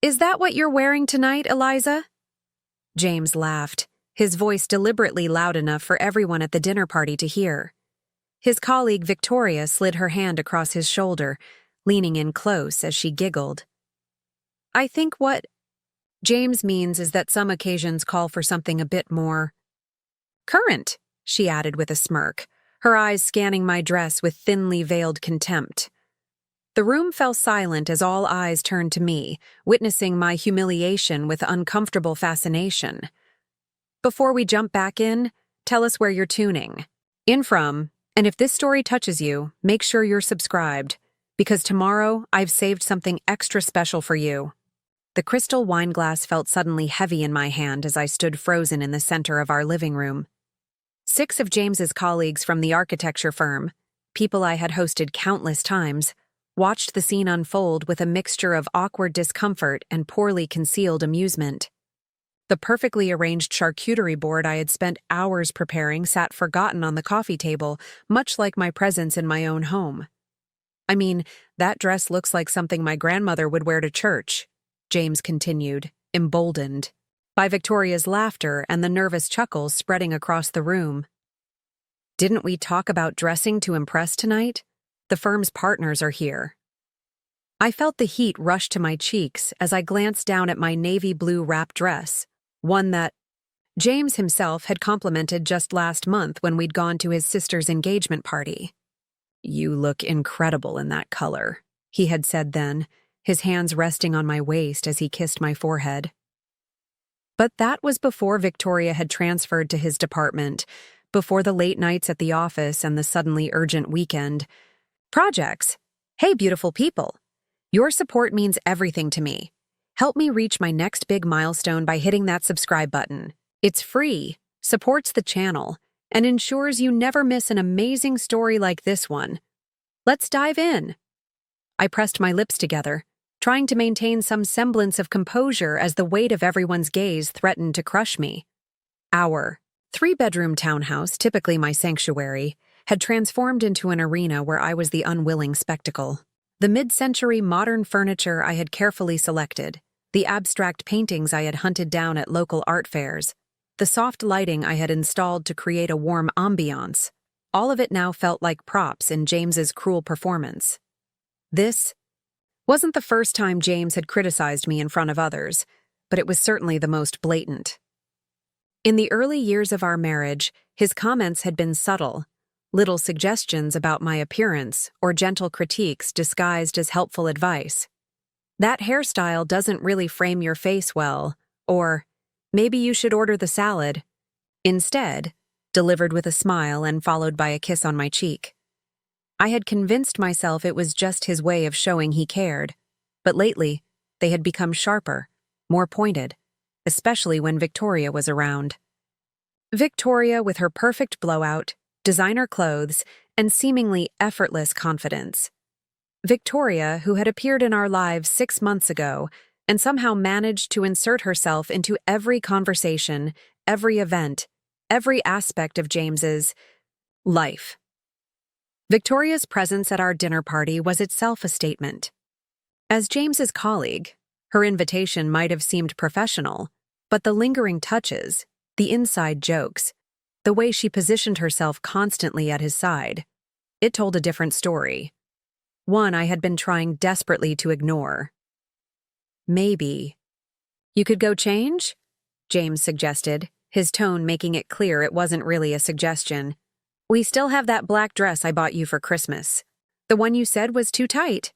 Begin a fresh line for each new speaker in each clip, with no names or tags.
Is that what you're wearing tonight, Eliza? James laughed, his voice deliberately loud enough for everyone at the dinner party to hear. His colleague Victoria slid her hand across his shoulder, leaning in close as she giggled. I think what James means is that some occasions call for something a bit more current, she added with a smirk, her eyes scanning my dress with thinly veiled contempt. The room fell silent as all eyes turned to me, witnessing my humiliation with uncomfortable fascination. Before we jump back in, tell us where you're tuning in from, and if this story touches you, make sure you're subscribed, because tomorrow I've saved something extra special for you. The crystal wineglass felt suddenly heavy in my hand as I stood frozen in the center of our living room. 6 of James's colleagues from the architecture firm, people I had hosted countless times, watched the scene unfold with a mixture of awkward discomfort and poorly concealed amusement. The perfectly arranged charcuterie board I had spent hours preparing sat forgotten on the coffee table, much like my presence in my own home. I mean, that dress looks like something my grandmother would wear to church, James continued, emboldened by Victoria's laughter and the nervous chuckles spreading across the room. Didn't we talk about dressing to impress tonight? The firm's partners are here. I felt the heat rush to my cheeks as I glanced down at my navy blue wrap dress, one that James himself had complimented just last month when we'd gone to his sister's engagement party. You look incredible in that color, he had said then, his hands resting on my waist as he kissed my forehead. But that was before Victoria had transferred to his department, before the late nights at the office and the suddenly urgent weekend. Projects. Hey, beautiful people. Your support means everything to me. Help me reach my next big milestone by hitting that subscribe button. It's free, supports the channel, and ensures you never miss an amazing story like this one. Let's dive in. I pressed my lips together, trying to maintain some semblance of composure as the weight of everyone's gaze threatened to crush me. Our 3-bedroom townhouse, typically my sanctuary, had transformed into an arena where I was the unwilling spectacle. The mid-century modern furniture I had carefully selected, the abstract paintings I had hunted down at local art fairs, the soft lighting I had installed to create a warm ambiance, all of it now felt like props in James's cruel performance. This wasn't the first time James had criticized me in front of others, but it was certainly the most blatant. In the early years of our marriage, his comments had been subtle, little suggestions about my appearance or gentle critiques disguised as helpful advice. That hairstyle doesn't really frame your face well, or maybe you should order the salad. Instead, delivered with a smile and followed by a kiss on my cheek. I had convinced myself it was just his way of showing he cared, but lately, they had become sharper, more pointed, especially when Victoria was around. Victoria, with her perfect blowout, designer clothes, and seemingly effortless confidence. Victoria, who had appeared in our lives 6 months ago and somehow managed to insert herself into every conversation, every event, every aspect of James's life. Victoria's presence at our dinner party was itself a statement. As James's colleague, her invitation might have seemed professional, but the lingering touches, the inside jokes, the way she positioned herself constantly at his side, it told a different story. One I had been trying desperately to ignore. Maybe. You could go change? James suggested, his tone making it clear it wasn't really a suggestion. We still have that black dress I bought you for Christmas. The one you said was too tight.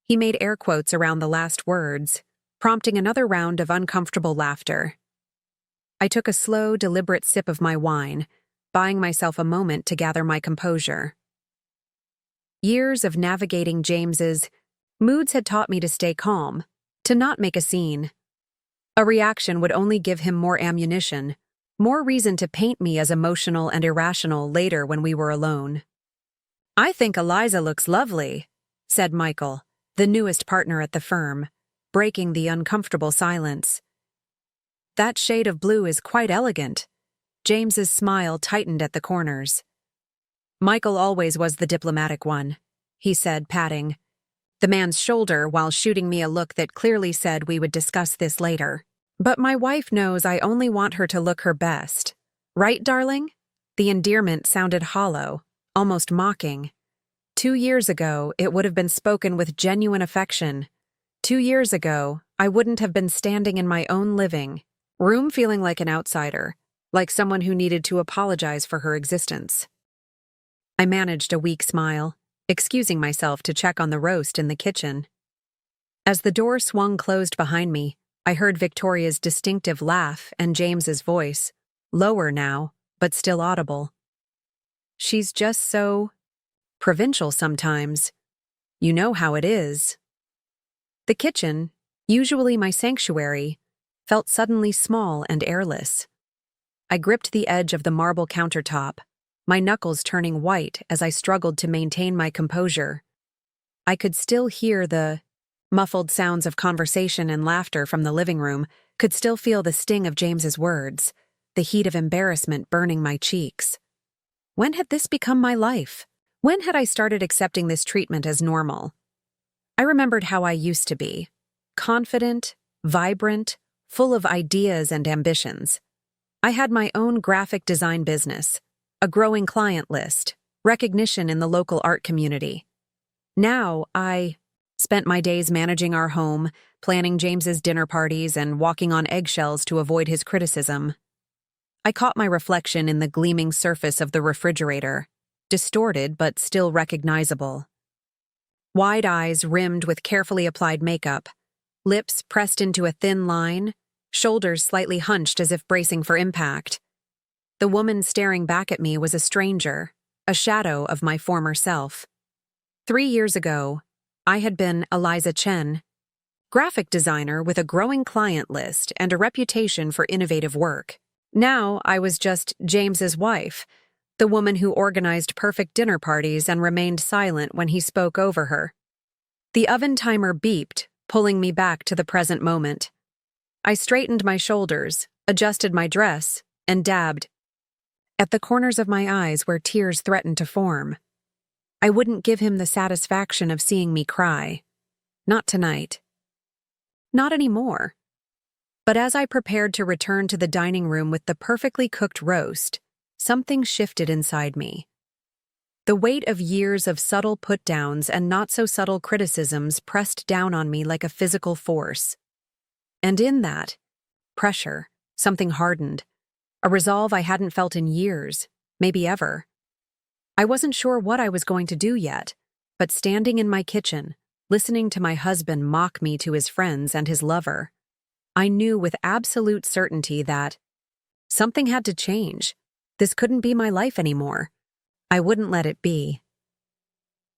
He made air quotes around the last words, prompting another round of uncomfortable laughter. I took a slow, deliberate sip of my wine, buying myself a moment to gather my composure. Years of navigating James's moods had taught me to stay calm, to not make a scene. A reaction would only give him more ammunition, more reason to paint me as emotional and irrational later when we were alone. I think Eliza looks lovely, said Michael, the newest partner at the firm, breaking the uncomfortable silence. That shade of blue is quite elegant. James's smile tightened at the corners. Michael always was the diplomatic one, he said, patting. the man's shoulder while shooting me a look that clearly said we would discuss this later. But my wife knows I only want her to look her best. Right, darling? The endearment sounded hollow, almost mocking. 2 years ago, it would have been spoken with genuine affection. 2 years ago, I wouldn't have been standing in my own living room feeling like an outsider, like someone who needed to apologize for her existence. I managed a weak smile, excusing myself to check on the roast in the kitchen. As the door swung closed behind me, I heard Victoria's distinctive laugh and James's voice, lower now, but still audible. She's just so provincial sometimes. You know how it is. The kitchen, usually my sanctuary, felt suddenly small and airless. I gripped the edge of the marble countertop, my knuckles turning white as I struggled to maintain my composure. I could still hear the muffled sounds of conversation and laughter from the living room, could still feel the sting of James's words, the heat of embarrassment burning my cheeks. When had this become my life? When had I started accepting this treatment as normal? I remembered how I used to be, confident, vibrant, full of ideas and ambitions. I had my own graphic design business, a growing client list, recognition in the local art community. Now I spent my days managing our home, planning James's dinner parties, and walking on eggshells to avoid his criticism. I caught my reflection in the gleaming surface of the refrigerator, distorted but still recognizable. Wide eyes rimmed with carefully applied makeup, lips pressed into a thin line, shoulders slightly hunched as if bracing for impact. The woman staring back at me was a stranger, a shadow of my former self. 3 years ago, I had been Eliza Chen, graphic designer with a growing client list and a reputation for innovative work. Now I was just James's wife, the woman who organized perfect dinner parties and remained silent when he spoke over her. The oven timer beeped, pulling me back to the present moment. I straightened my shoulders, adjusted my dress, and dabbed at the corners of my eyes where tears threatened to form. I wouldn't give him the satisfaction of seeing me cry. Not tonight. Not anymore. But as I prepared to return to the dining room with the perfectly cooked roast, something shifted inside me. The weight of years of subtle put-downs and not-so-subtle criticisms pressed down on me like a physical force. And in that pressure, something hardened, a resolve I hadn't felt in years, maybe ever. I wasn't sure what I was going to do yet, but standing in my kitchen, listening to my husband mock me to his friends and his lover, I knew with absolute certainty that something had to change. This couldn't be my life anymore. I wouldn't let it be.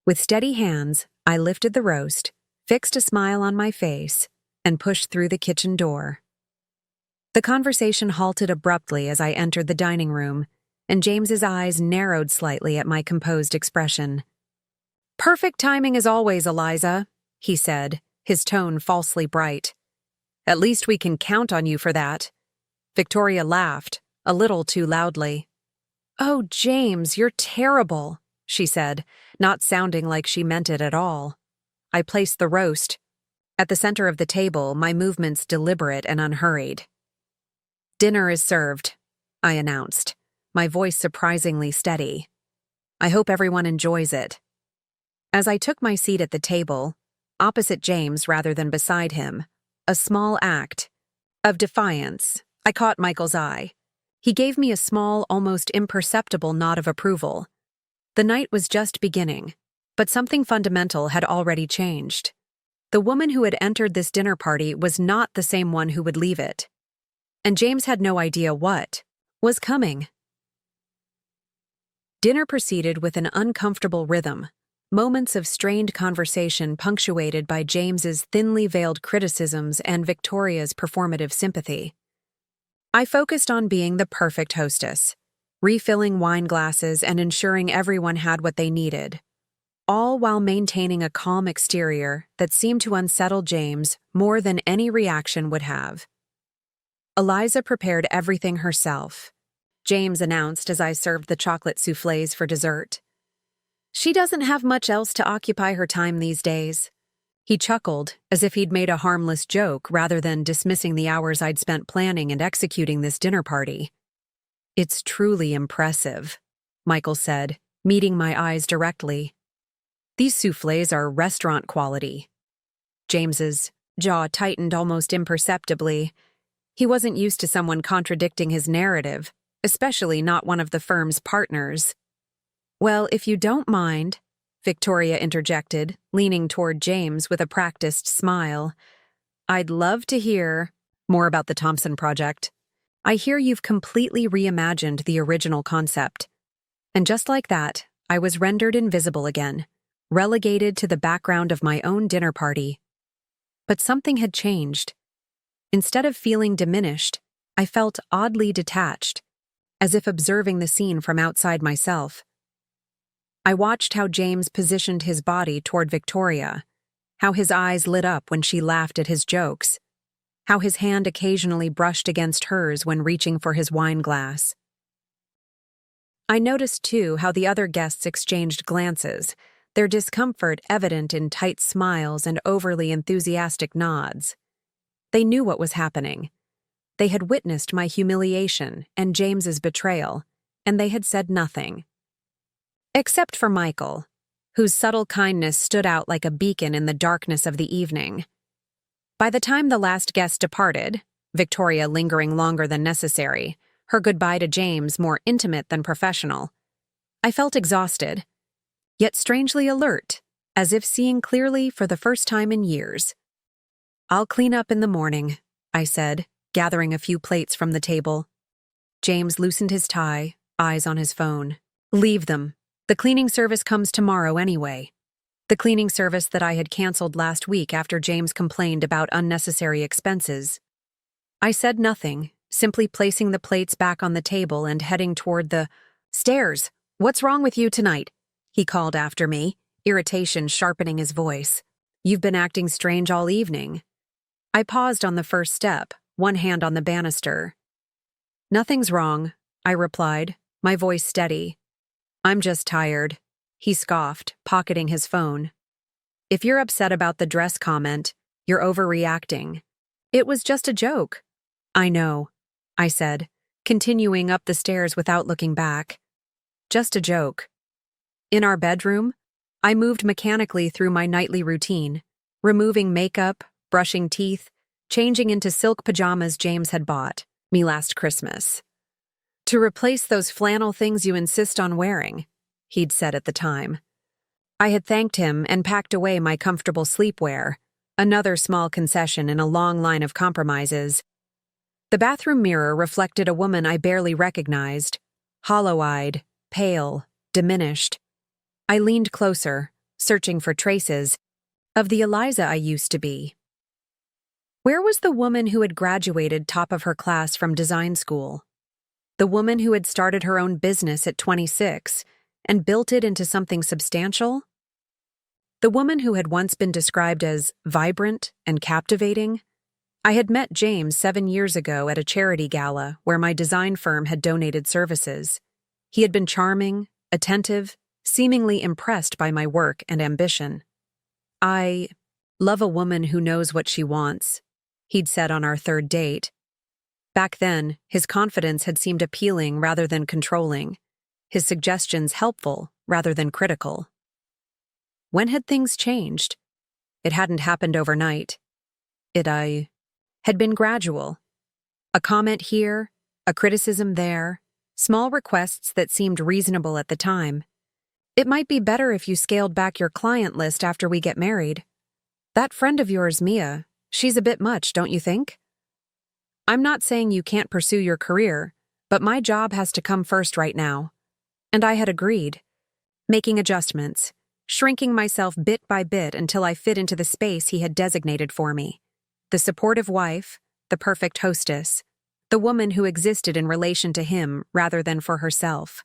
With steady hands, I lifted the roast, fixed a smile on my face, and pushed through the kitchen door. The conversation halted abruptly as I entered the dining room, and James's eyes narrowed slightly at my composed expression. "Perfect timing as always, Eliza," he said, his tone falsely bright. "At least we can count on you for that." Victoria laughed, a little too loudly. "Oh, James, you're terrible," she said, not sounding like she meant it at all. I placed the roast at the center of the table, my movements deliberate and unhurried. "Dinner is served," I announced, my voice surprisingly steady. "I hope everyone enjoys it." As I took my seat at the table, opposite James rather than beside him, a small act of defiance, I caught Michael's eye. He gave me a small, almost imperceptible nod of approval. The night was just beginning, but something fundamental had already changed. The woman who had entered this dinner party was not the same one who would leave it. And James had no idea what was coming. Dinner proceeded with an uncomfortable rhythm, moments of strained conversation punctuated by James's thinly veiled criticisms and Victoria's performative sympathy. I focused on being the perfect hostess, refilling wine glasses and ensuring everyone had what they needed, all while maintaining a calm exterior that seemed to unsettle James more than any reaction would have. Eliza prepared everything herself, James announced as I served the chocolate soufflés for dessert. "She doesn't have much else to occupy her time these days," He chuckled, as if he'd made a harmless joke rather than dismissing the hours I'd spent planning and executing this dinner party. "It's truly impressive," Michael said, meeting my eyes directly. "These soufflés are restaurant quality." James's jaw tightened almost imperceptibly. He wasn't used to someone contradicting his narrative, especially not one of the firm's partners. "Well, if you don't mind," Victoria interjected, leaning toward James with a practiced smile, "I'd love to hear more about the Thompson project. I hear you've completely reimagined the original concept." And just like that, I was rendered invisible again, relegated to the background of my own dinner party. But something had changed. Instead of feeling diminished, I felt oddly detached, as if observing the scene from outside myself. I watched how James positioned his body toward Victoria, how his eyes lit up when she laughed at his jokes, how his hand occasionally brushed against hers when reaching for his wineglass. I noticed, too, how the other guests exchanged glances, their discomfort evident in tight smiles and overly enthusiastic nods. They knew what was happening. They had witnessed my humiliation and James's betrayal, and they had said nothing. Except for Michael, whose subtle kindness stood out like a beacon in the darkness of the evening. By the time the last guest departed, Victoria lingering longer than necessary, her goodbye to James more intimate than professional, I felt exhausted, yet strangely alert, as if seeing clearly for the first time in years. "I'll clean up in the morning," I said, gathering a few plates from the table. James loosened his tie, eyes on his phone. "Leave them. The cleaning service comes tomorrow anyway." The cleaning service that I had canceled last week after James complained about unnecessary expenses. I said nothing, simply placing the plates back on the table and heading toward the stairs. "What's wrong with you tonight?" he called after me, irritation sharpening his voice. "You've been acting strange all evening." I paused on the first step, one hand on the banister. "Nothing's wrong," I replied, my voice steady. "I'm just tired," he scoffed, pocketing his phone. "If you're upset about the dress comment, you're overreacting. It was just a joke." "I know," I said, continuing up the stairs without looking back. "Just a joke." In our bedroom, I moved mechanically through my nightly routine, removing makeup, brushing teeth, changing into silk pajamas James had bought me last Christmas. "To replace those flannel things you insist on wearing," he'd said at the time. I had thanked him and packed away my comfortable sleepwear, another small concession in a long line of compromises. The bathroom mirror reflected a woman I barely recognized, hollow-eyed, pale, diminished. I leaned closer, searching for traces of the Eliza I used to be. Where was the woman who had graduated top of her class from design school? The woman who had started her own business at 26 and built it into something substantial? The woman who had once been described as vibrant and captivating? I had met James 7 years ago at a charity gala where my design firm had donated services. He had been charming, attentive, seemingly impressed by my work and ambition. "I love a woman who knows what she wants," he'd said on our third date. Back then, his confidence had seemed appealing rather than controlling, his suggestions helpful rather than critical. When had things changed? It hadn't happened overnight. It had been gradual. A comment here, a criticism there, small requests that seemed reasonable at the time. "It might be better if you scaled back your client list after we get married. That friend of yours, Mia, she's a bit much, don't you think? I'm not saying you can't pursue your career, but my job has to come first right now." And I had agreed, making adjustments, shrinking myself bit by bit until I fit into the space he had designated for me. The supportive wife, the perfect hostess, the woman who existed in relation to him rather than for herself.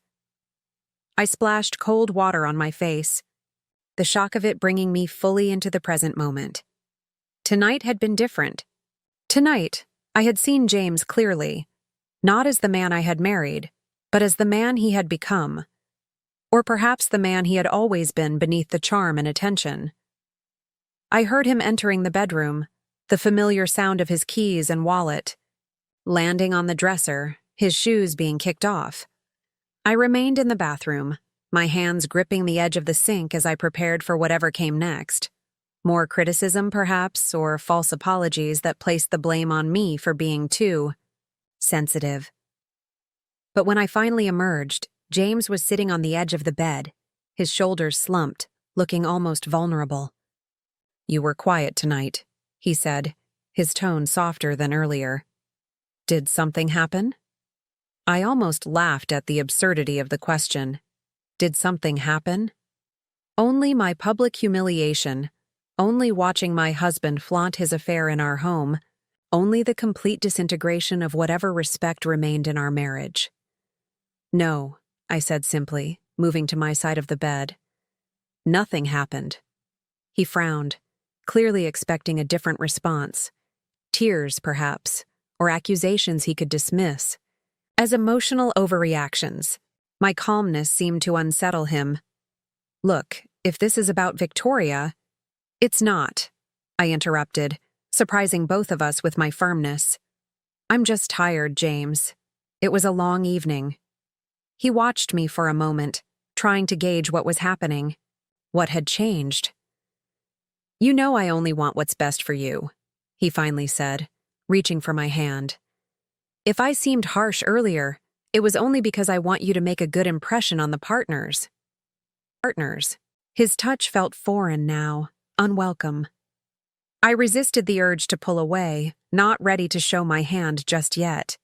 I splashed cold water on my face, the shock of it bringing me fully into the present moment. Tonight had been different. Tonight, I had seen James clearly, not as the man I had married, but as the man he had become. Or perhaps the man he had always been beneath the charm and attention. I heard him entering the bedroom, the familiar sound of his keys and wallet. Landing on the dresser, his shoes being kicked off. I remained in the bathroom, my hands gripping the edge of the sink as I prepared for whatever came next. More criticism, perhaps, or false apologies that placed the blame on me for being too sensitive. But when I finally emerged, James was sitting on the edge of the bed, his shoulders slumped, looking almost vulnerable. "You were quiet tonight," he said, his tone softer than earlier. "Did something happen?" I almost laughed at the absurdity of the question. Did something happen? Only my public humiliation, only watching my husband flaunt his affair in our home, only the complete disintegration of whatever respect remained in our marriage. "No," I said simply, moving to my side of the bed. "Nothing happened." He frowned, clearly expecting a different response. Tears, perhaps, or accusations he could dismiss. As emotional overreactions, my calmness seemed to unsettle him. "Look, if this is about Victoria—" "It's not," I interrupted, surprising both of us with my firmness. "I'm just tired, James. It was a long evening." He watched me for a moment, trying to gauge what was happening. What had changed? "You know I only want what's best for you," he finally said, reaching for my hand. "If I seemed harsh earlier, it was only because I want you to make a good impression on the partners." Partners. His touch felt foreign now, unwelcome. I resisted the urge to pull away, not ready to show my hand just yet.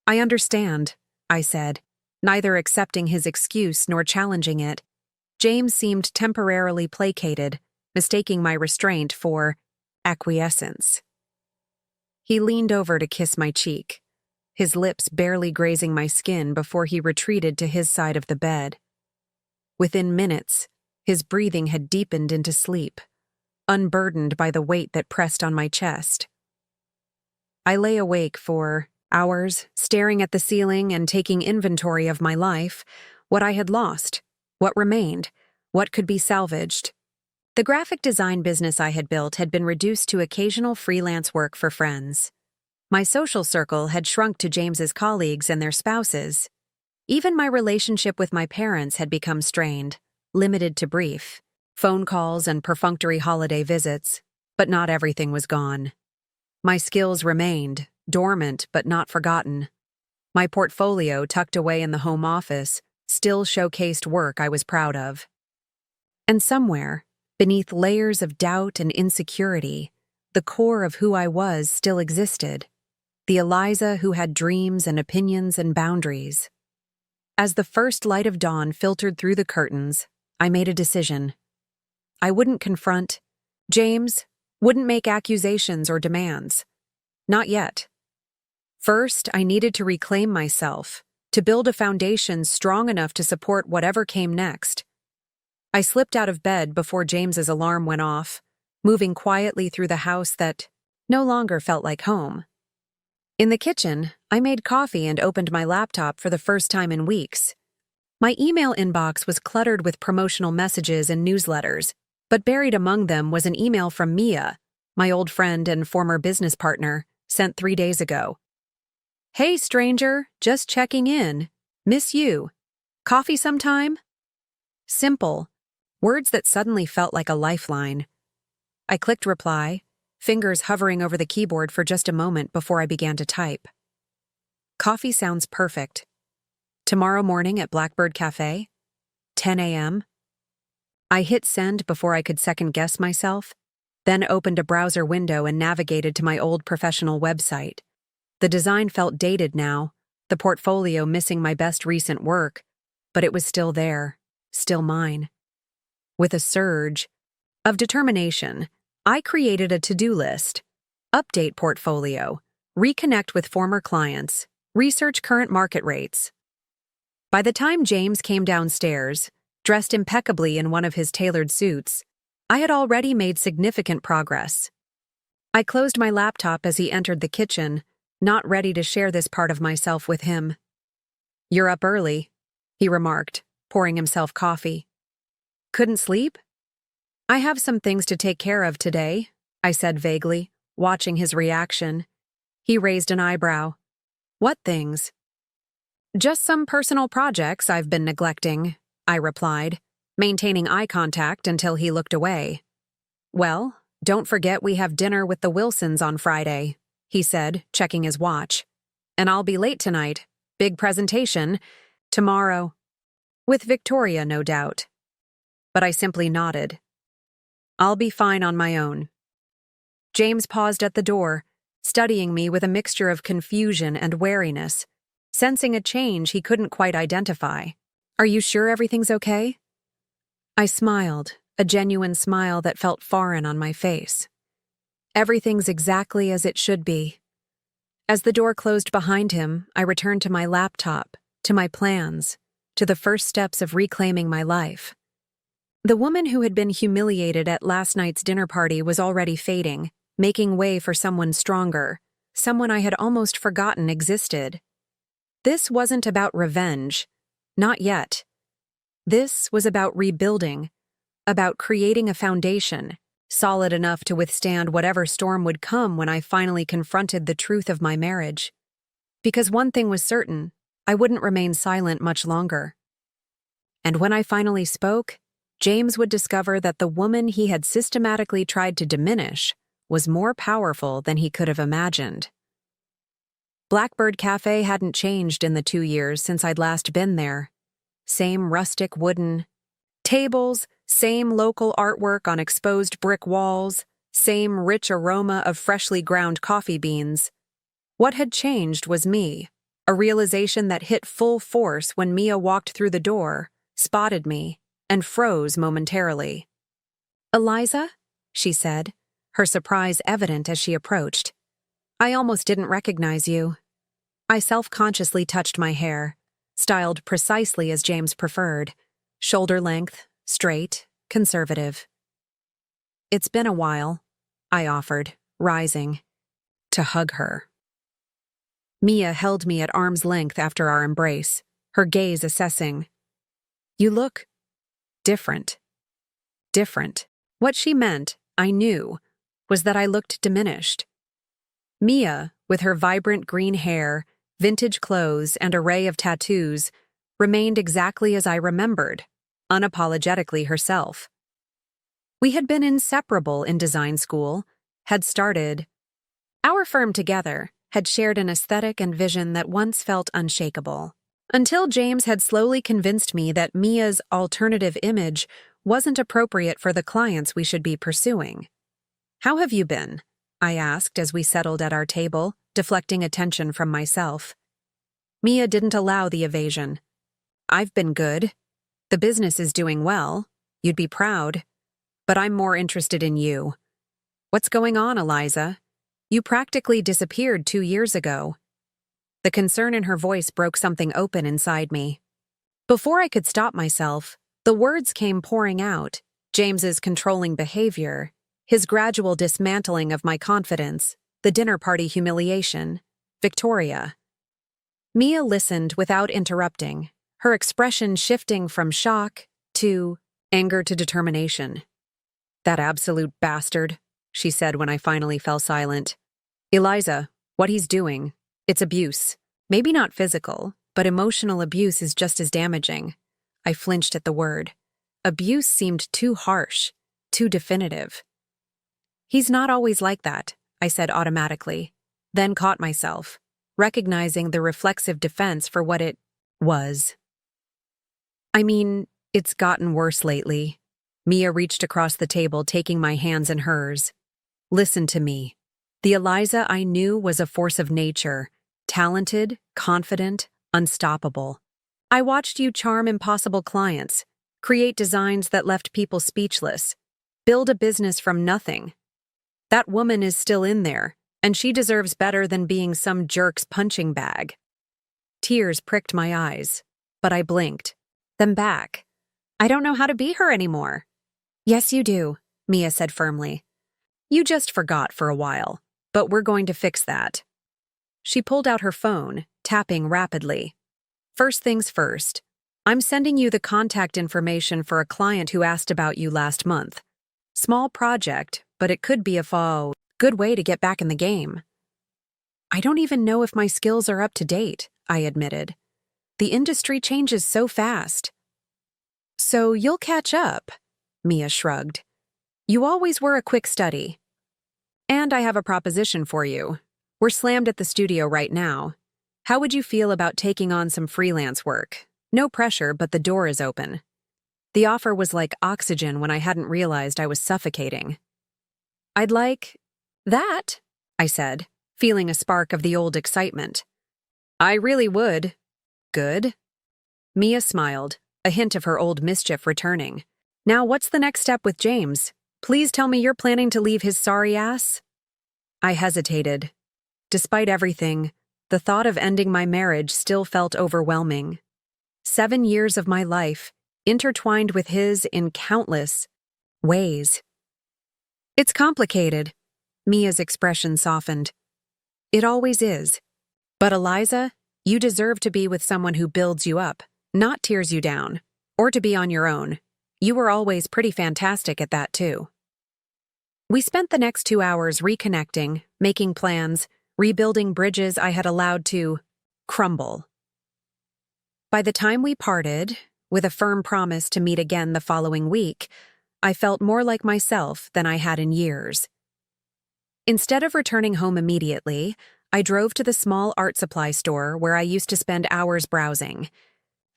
"I understand," I said, neither accepting his excuse nor challenging it. James seemed temporarily placated, mistaking my restraint for acquiescence. He leaned over to kiss my cheek, his lips barely grazing my skin before he retreated to his side of the bed. Within minutes, his breathing had deepened into sleep, unburdened by the weight that pressed on my chest. I lay awake for hours, staring at the ceiling and taking inventory of my life, what I had lost, what remained, what could be salvaged. The graphic design business I had built had been reduced to occasional freelance work for friends. My social circle had shrunk to James's colleagues and their spouses. Even my relationship with my parents had become strained, limited to brief phone calls and perfunctory holiday visits, but not everything was gone. My skills remained, dormant but not forgotten. My portfolio, tucked away in the home office, still showcased work I was proud of. And somewhere, beneath layers of doubt and insecurity, the core of who I was still existed. The Eliza who had dreams and opinions and boundaries. As the first light of dawn filtered through the curtains, I made a decision. I wouldn't confront James, wouldn't make accusations or demands. Not yet. First, I needed to reclaim myself, to build a foundation strong enough to support whatever came next. I slipped out of bed before James's alarm went off, moving quietly through the house that no longer felt like home. In the kitchen, I made coffee and opened my laptop for the first time in weeks. My email inbox was cluttered with promotional messages and newsletters, but buried among them was an email from Mia, my old friend and former business partner, sent 3 days ago. "Hey, stranger, just checking in. Miss you. Coffee sometime?" Simple, words that suddenly felt like a lifeline. I clicked reply, fingers hovering over the keyboard for just a moment before I began to type. "Coffee sounds perfect. Tomorrow morning at Blackbird Cafe? 10 a.m.? I hit send before I could second-guess myself, then opened a browser window and navigated to my old professional website. The design felt dated now, the portfolio missing my best recent work, but it was still there, still mine. With a surge of determination, I created a to-do list. Update portfolio, reconnect with former clients, research current market rates. By the time James came downstairs, dressed impeccably in one of his tailored suits, I had already made significant progress. I closed my laptop as he entered the kitchen, not ready to share this part of myself with him. "You're up early," he remarked, pouring himself coffee. "Couldn't sleep?" I have some things to take care of today, I said vaguely, watching his reaction. He raised an eyebrow. What things? Just some personal projects I've been neglecting, I replied, maintaining eye contact until he looked away. Well, don't forget we have dinner with the Wilsons on Friday, he said, checking his watch. And I'll be late tonight. Big presentation. Tomorrow. With Victoria, no doubt. But I simply nodded. I'll be fine on my own. James paused at the door, studying me with a mixture of confusion and wariness, sensing a change he couldn't quite identify. Are you sure everything's okay? I smiled, a genuine smile that felt foreign on my face. Everything's exactly as it should be. As the door closed behind him, I returned to my laptop, to my plans, to the first steps of reclaiming my life. The woman who had been humiliated at last night's dinner party was already fading, making way for someone stronger, someone I had almost forgotten existed. This wasn't about revenge. Not yet. This was about rebuilding, about creating a foundation, solid enough to withstand whatever storm would come when I finally confronted the truth of my marriage. Because one thing was certain, I wouldn't remain silent much longer. And when I finally spoke, James would discover that the woman he had systematically tried to diminish was more powerful than he could have imagined. Blackbird Cafe hadn't changed in the 2 years since I'd last been there. Same rustic wooden tables, same local artwork on exposed brick walls, same rich aroma of freshly ground coffee beans. What had changed was me, a realization that hit full force when Mia walked through the door, spotted me, and froze momentarily. "Eliza?" she said, her surprise evident as she approached. "I almost didn't recognize you." I self-consciously touched my hair, styled precisely as James preferred, shoulder length, straight, conservative. "It's been a while," I offered, rising, to hug her. Mia held me at arm's length after our embrace, her gaze assessing. "You look different." Different. What she meant, I knew, was that I looked diminished. Mia, with her vibrant green hair, vintage clothes, and array of tattoos, remained exactly as I remembered, unapologetically herself. We had been inseparable in design school, had started. Our firm together had shared an aesthetic and vision that once felt unshakable. Until James had slowly convinced me that Mia's alternative image wasn't appropriate for the clients we should be pursuing. "How have you been?" I asked as we settled at our table, deflecting attention from myself. Mia didn't allow the evasion. "I've been good. The business is doing well. You'd be proud. But I'm more interested in you. What's going on, Eliza? You practically disappeared 2 years ago." The concern in her voice broke something open inside me. Before I could stop myself, the words came pouring out, James's controlling behavior, his gradual dismantling of my confidence, the dinner party humiliation, Victoria. Mia listened without interrupting, her expression shifting from shock to anger to determination. "That absolute bastard," she said when I finally fell silent. "Eliza, what he's doing, it's abuse. Maybe not physical, but emotional abuse is just as damaging." I flinched at the word. Abuse seemed too harsh, too definitive. "He's not always like that," I said automatically, then caught myself, recognizing the reflexive defense for what it was. "I mean, it's gotten worse lately." Mia reached across the table, taking my hands in hers. "Listen to me. The Eliza I knew was a force of nature, talented, confident, unstoppable. I watched you charm impossible clients, create designs that left people speechless, build a business from nothing. That woman is still in there, and she deserves better than being some jerk's punching bag." Tears pricked my eyes, but I blinked, them back. "I don't know how to be her anymore." "Yes, you do," Mia said firmly. "You just forgot for a while, but we're going to fix that." She pulled out her phone, tapping rapidly. "First things first, I'm sending you the contact information for a client who asked about you last month. Small project, but it could be a good way to get back in the game. I don't even know if my skills are up to date, I admitted. The industry changes so fast. So you'll catch up, Mia shrugged. You always were a quick study. And I have a proposition for you. We're slammed at the studio right now. How would you feel about taking on some freelance work? No pressure, but the door is open. The offer was like oxygen when I hadn't realized I was suffocating. I'd like that, I said, feeling a spark of the old excitement. I really would. Good. Mia smiled, a hint of her old mischief returning. Now what's the next step with James? Please tell me you're planning to leave his sorry ass? I hesitated. Despite everything, the thought of ending my marriage still felt overwhelming. 7 years of my life, intertwined with his in countless ways. It's complicated. Mia's expression softened. It always is. But Eliza, you deserve to be with someone who builds you up, not tears you down, or to be on your own. You were always pretty fantastic at that too. We spent the next 2 hours reconnecting, making plans, rebuilding bridges I had allowed to crumble. By the time we parted, with a firm promise to meet again the following week, I felt more like myself than I had in years. Instead of returning home immediately, I drove to the small art supply store where I used to spend hours browsing.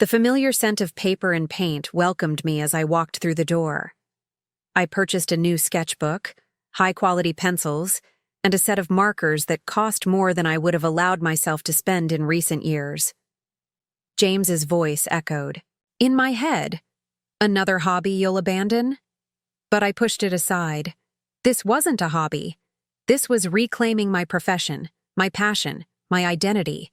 The familiar scent of paper and paint welcomed me as I walked through the door. I purchased a new sketchbook, high-quality pencils, and a set of markers that cost more than I would have allowed myself to spend in recent years. James's voice echoed. In my head, another hobby you'll abandon? But I pushed it aside. This wasn't a hobby. This was reclaiming my profession, my passion, my identity.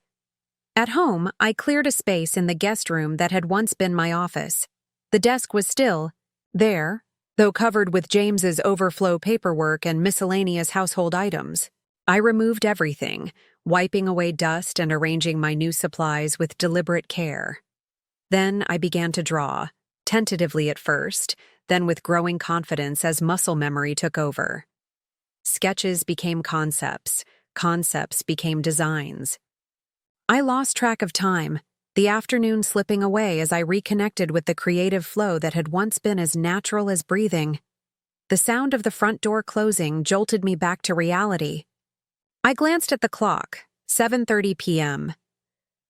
At home, I cleared a space in the guest room that had once been my office. The desk was still there, though covered with James's overflow paperwork and miscellaneous household items. I removed everything, wiping away dust and arranging my new supplies with deliberate care. Then I began to draw, tentatively at first, then with growing confidence as muscle memory took over. Sketches became concepts, concepts became designs. I lost track of time, the afternoon slipping away as I reconnected with the creative flow that had once been as natural as breathing. The sound of the front door closing jolted me back to reality. I glanced at the clock, 7:30 p.m.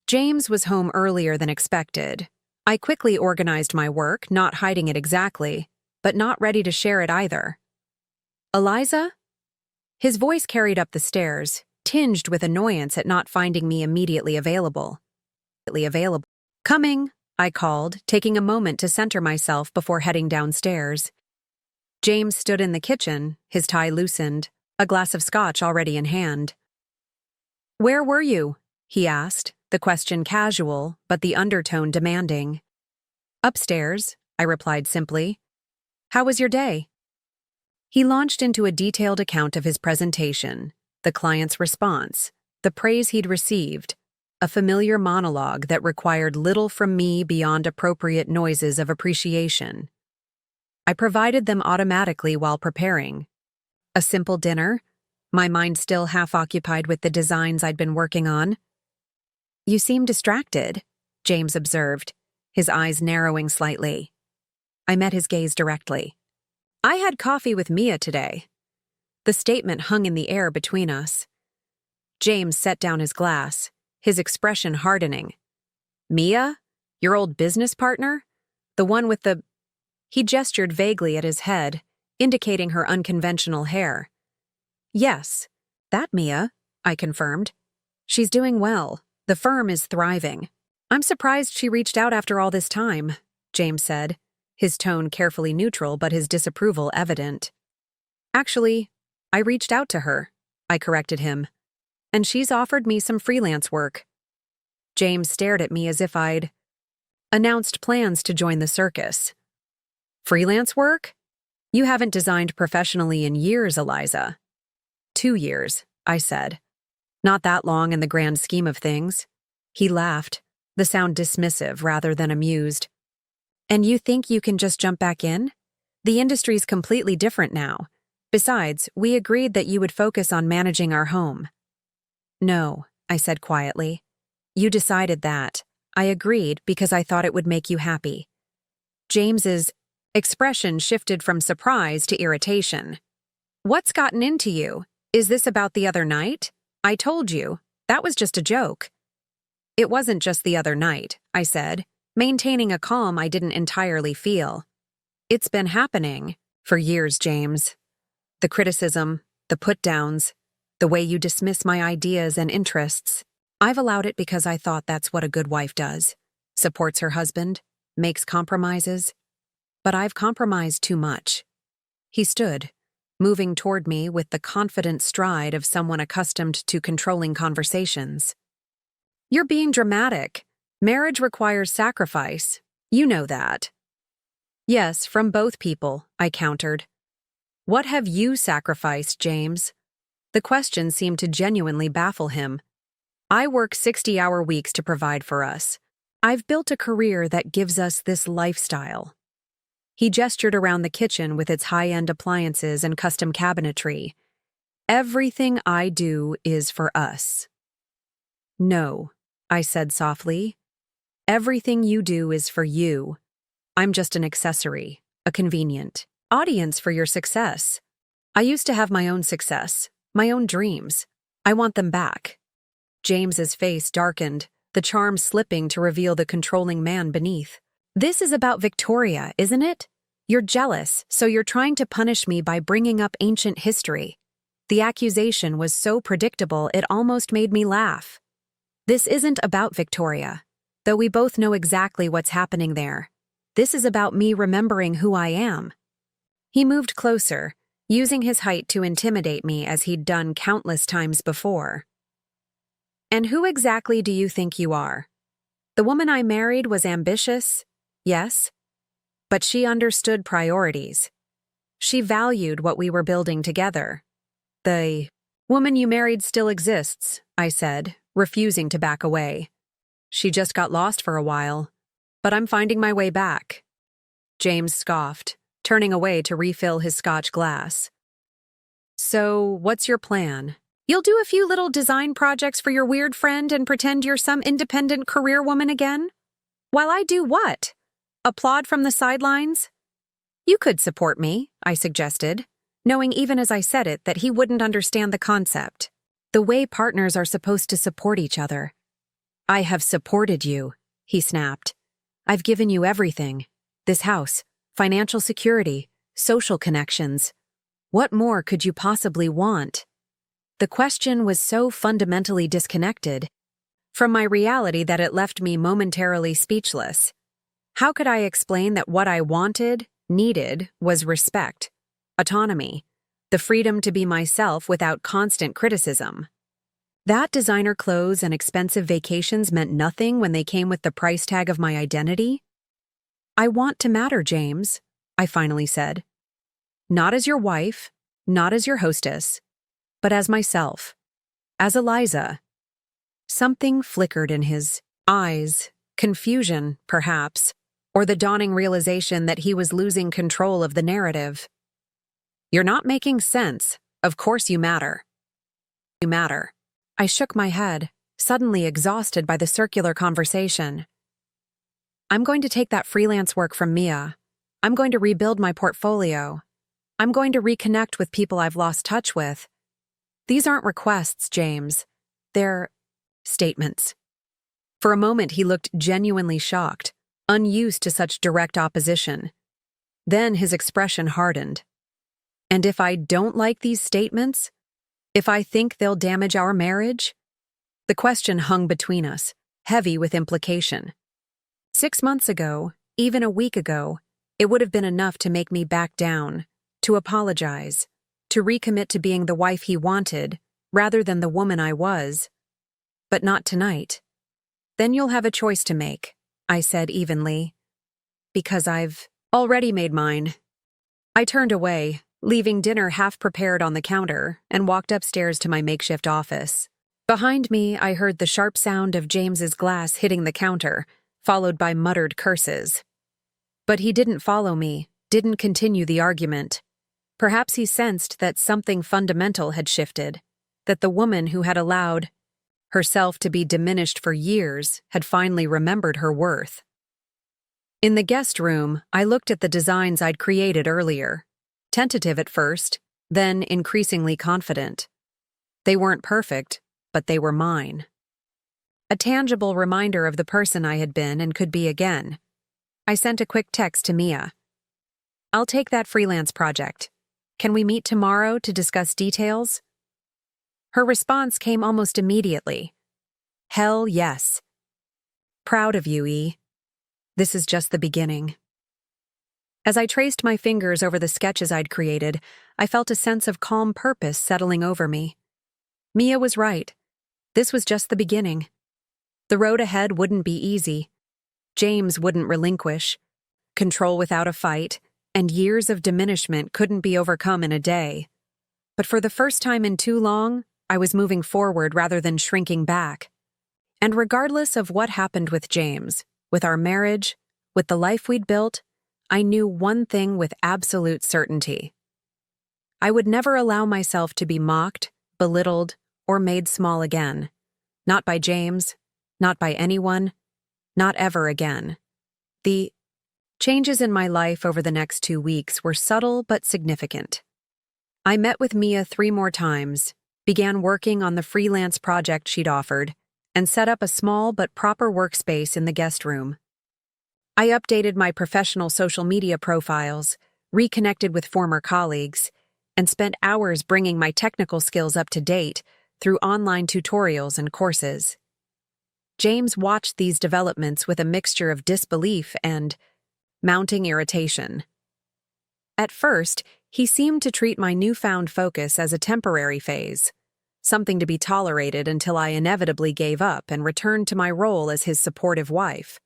James was home earlier than expected. I quickly organized my work, not hiding it exactly, but not ready to share it either. Eliza? His voice carried up the stairs, tinged with annoyance at not finding me immediately available. Coming, I called, taking a moment to center myself before heading downstairs. James stood in the kitchen, his tie loosened, a glass of scotch already in hand. Where were you? He asked, the question casual, but the undertone demanding. Upstairs, I replied simply. How was your day? He launched into a detailed account of his presentation, the client's response, the praise he'd received, a familiar monologue that required little from me beyond appropriate noises of appreciation. I provided them automatically while preparing. A simple dinner, my mind still half occupied with the designs I'd been working on. You seem distracted, James observed, his eyes narrowing slightly. I met his gaze directly. I had coffee with Mia today. The statement hung in the air between us. James set down his glass, his expression hardening. Mia? Your old business partner? The one with the... He gestured vaguely at his head, indicating her unconventional hair. Yes, that Mia, I confirmed. She's doing well. The firm is thriving. I'm surprised she reached out after all this time, James said, his tone carefully neutral but his disapproval evident. Actually, I reached out to her, I corrected him, and she's offered me some freelance work. James stared at me as if I'd announced plans to join the circus. Freelance work? You haven't designed professionally in years, Eliza. 2 years, I said. Not that long in the grand scheme of things. He laughed, the sound dismissive rather than amused. And you think you can just jump back in? The industry's completely different now. Besides, we agreed that you would focus on managing our home. No, I said quietly. You decided that. I agreed because I thought it would make you happy. James's expression shifted from surprise to irritation. What's gotten into you? Is this about the other night? I told you. That was just a joke. It wasn't just the other night, I said, maintaining a calm I didn't entirely feel. It's been happening for years, James. The criticism, the put-downs, the way you dismiss my ideas and interests. I've allowed it because I thought that's what a good wife does. Supports her husband, makes compromises. But I've compromised too much. He stood, moving toward me with the confident stride of someone accustomed to controlling conversations. You're being dramatic. Marriage requires sacrifice. You know that. Yes, from both people, I countered. What have you sacrificed, James? The question seemed to genuinely baffle him. I work 60-hour weeks to provide for us. I've built a career that gives us this lifestyle. He gestured around the kitchen with its high-end appliances and custom cabinetry. Everything I do is for us. No, I said softly. Everything you do is for you. I'm just an accessory, a convenient audience for your success. I used to have my own success, my own dreams. I want them back. James's face darkened, the charm slipping to reveal the controlling man beneath. This is about Victoria, isn't it? You're jealous, so you're trying to punish me by bringing up ancient history. The accusation was so predictable it almost made me laugh. This isn't about Victoria, though we both know exactly what's happening there. This is about me remembering who I am. He moved closer, using his height to intimidate me as he'd done countless times before. And who exactly do you think you are? The woman I married was ambitious, yes, but she understood priorities. She valued what we were building together. The woman you married still exists, I said, refusing to back away. She just got lost for a while, but I'm finding my way back. James scoffed, turning away to refill his scotch glass. So, what's your plan? You'll do a few little design projects for your weird friend and pretend you're some independent career woman again? While I do what? Applaud from the sidelines? You could support me, I suggested, knowing even as I said it that he wouldn't understand the concept. The way partners are supposed to support each other. I have supported you, he snapped. I've given you everything. This house, financial security, social connections. What more could you possibly want? The question was so fundamentally disconnected from my reality that it left me momentarily speechless. How could I explain that what I wanted, needed, was respect, autonomy, the freedom to be myself without constant criticism? That designer clothes and expensive vacations meant nothing when they came with the price tag of my identity? I want to matter, James, I finally said. Not as your wife, not as your hostess, but as myself, as Eliza. Something flickered in his eyes, confusion, perhaps, or the dawning realization that he was losing control of the narrative. You're not making sense. Of course you matter. You matter. I shook my head, suddenly exhausted by the circular conversation. I'm going to take that freelance work from Mia. I'm going to rebuild my portfolio. I'm going to reconnect with people I've lost touch with. These aren't requests, James. They're statements. For a moment, he looked genuinely shocked, unused to such direct opposition. Then his expression hardened. And if I don't like these statements? If I think they'll damage our marriage? The question hung between us, heavy with implication. 6 months ago, even a week ago, it would have been enough to make me back down, to apologize, to recommit to being the wife he wanted, rather than the woman I was. But not tonight. Then you'll have a choice to make, I said evenly. Because I've already made mine. I turned away, leaving dinner half prepared on the counter, and walked upstairs to my makeshift office. Behind me, I heard the sharp sound of James's glass hitting the counter, followed by muttered curses. But he didn't follow me, didn't continue the argument. Perhaps he sensed that something fundamental had shifted, that the woman who had allowed herself to be diminished for years had finally remembered her worth. In the guest room, I looked at the designs I'd created earlier, tentative at first, then increasingly confident. They weren't perfect, but they were mine. A tangible reminder of the person I had been and could be again. I sent a quick text to Mia. "I'll take that freelance project. Can we meet tomorrow to discuss details?" Her response came almost immediately. "Hell yes. Proud of you, E. This is just the beginning." As I traced my fingers over the sketches I'd created, I felt a sense of calm purpose settling over me. Mia was right. This was just the beginning. The road ahead wouldn't be easy. James wouldn't relinquish. Control without a fight, and years of diminishment couldn't be overcome in a day. But for the first time in too long, I was moving forward rather than shrinking back. And regardless of what happened with James, with our marriage, with the life we'd built, I knew one thing with absolute certainty. I would never allow myself to be mocked, belittled, or made small again. Not by James, not by anyone, not ever again. The changes in my life over the next 2 weeks were subtle but significant. I met with Mia 3 more times, began working on the freelance project she'd offered, and set up a small but proper workspace in the guest room. I updated my professional social media profiles, reconnected with former colleagues, and spent hours bringing my technical skills up to date through online tutorials and courses. James watched these developments with a mixture of disbelief and mounting irritation. At first, he seemed to treat my newfound focus as a temporary phase, something to be tolerated until I inevitably gave up and returned to my role as his supportive wife.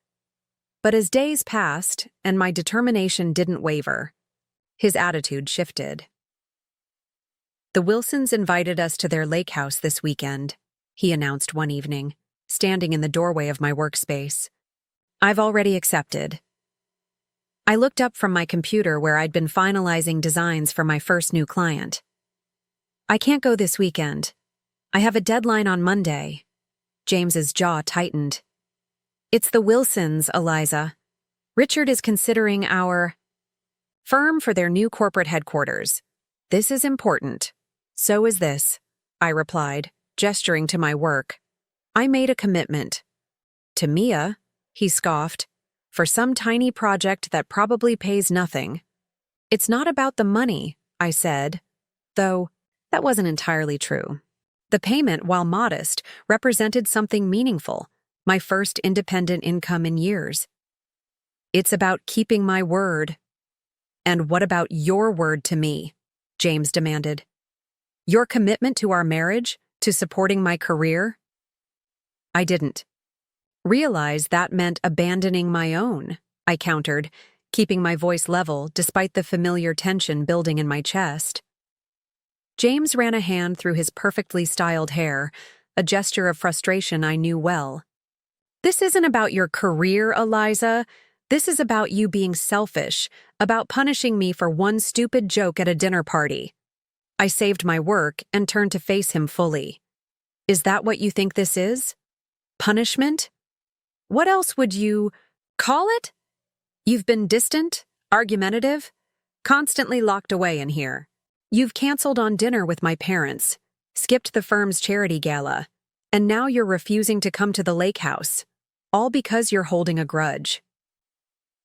But as days passed and my determination didn't waver, his attitude shifted. "The Wilsons invited us to their lake house this weekend," he announced one evening, standing in the doorway of my workspace. "I've already accepted." I looked up from my computer where I'd been finalizing designs for my first new client. "I can't go this weekend. I have a deadline on Monday." James's jaw tightened. "It's the Wilsons, Eliza. Richard is considering our firm for their new corporate headquarters. This is important." "So is this," I replied, gesturing to my work. "I made a commitment." "To Mia," he scoffed, "for some tiny project that probably pays nothing." "It's not about the money," I said, though that wasn't entirely true. The payment, while modest, represented something meaningful. My first independent income in years. "It's about keeping my word." "And what about your word to me?" James demanded. "Your commitment to our marriage, to supporting my career?" I didn't realize that meant abandoning my own, I countered, keeping my voice level despite the familiar tension building in my chest. James ran a hand through his perfectly styled hair, a gesture of frustration I knew well. "This isn't about your career, Eliza. This is about you being selfish, about punishing me for one stupid joke at a dinner party." I saved my work and turned to face him fully. "Is that what you think this is? Punishment? What else would you call it? You've been distant, argumentative, constantly locked away in here. You've canceled on dinner with my parents, skipped the firm's charity gala, and now you're refusing to come to the lake house. All because you're holding a grudge."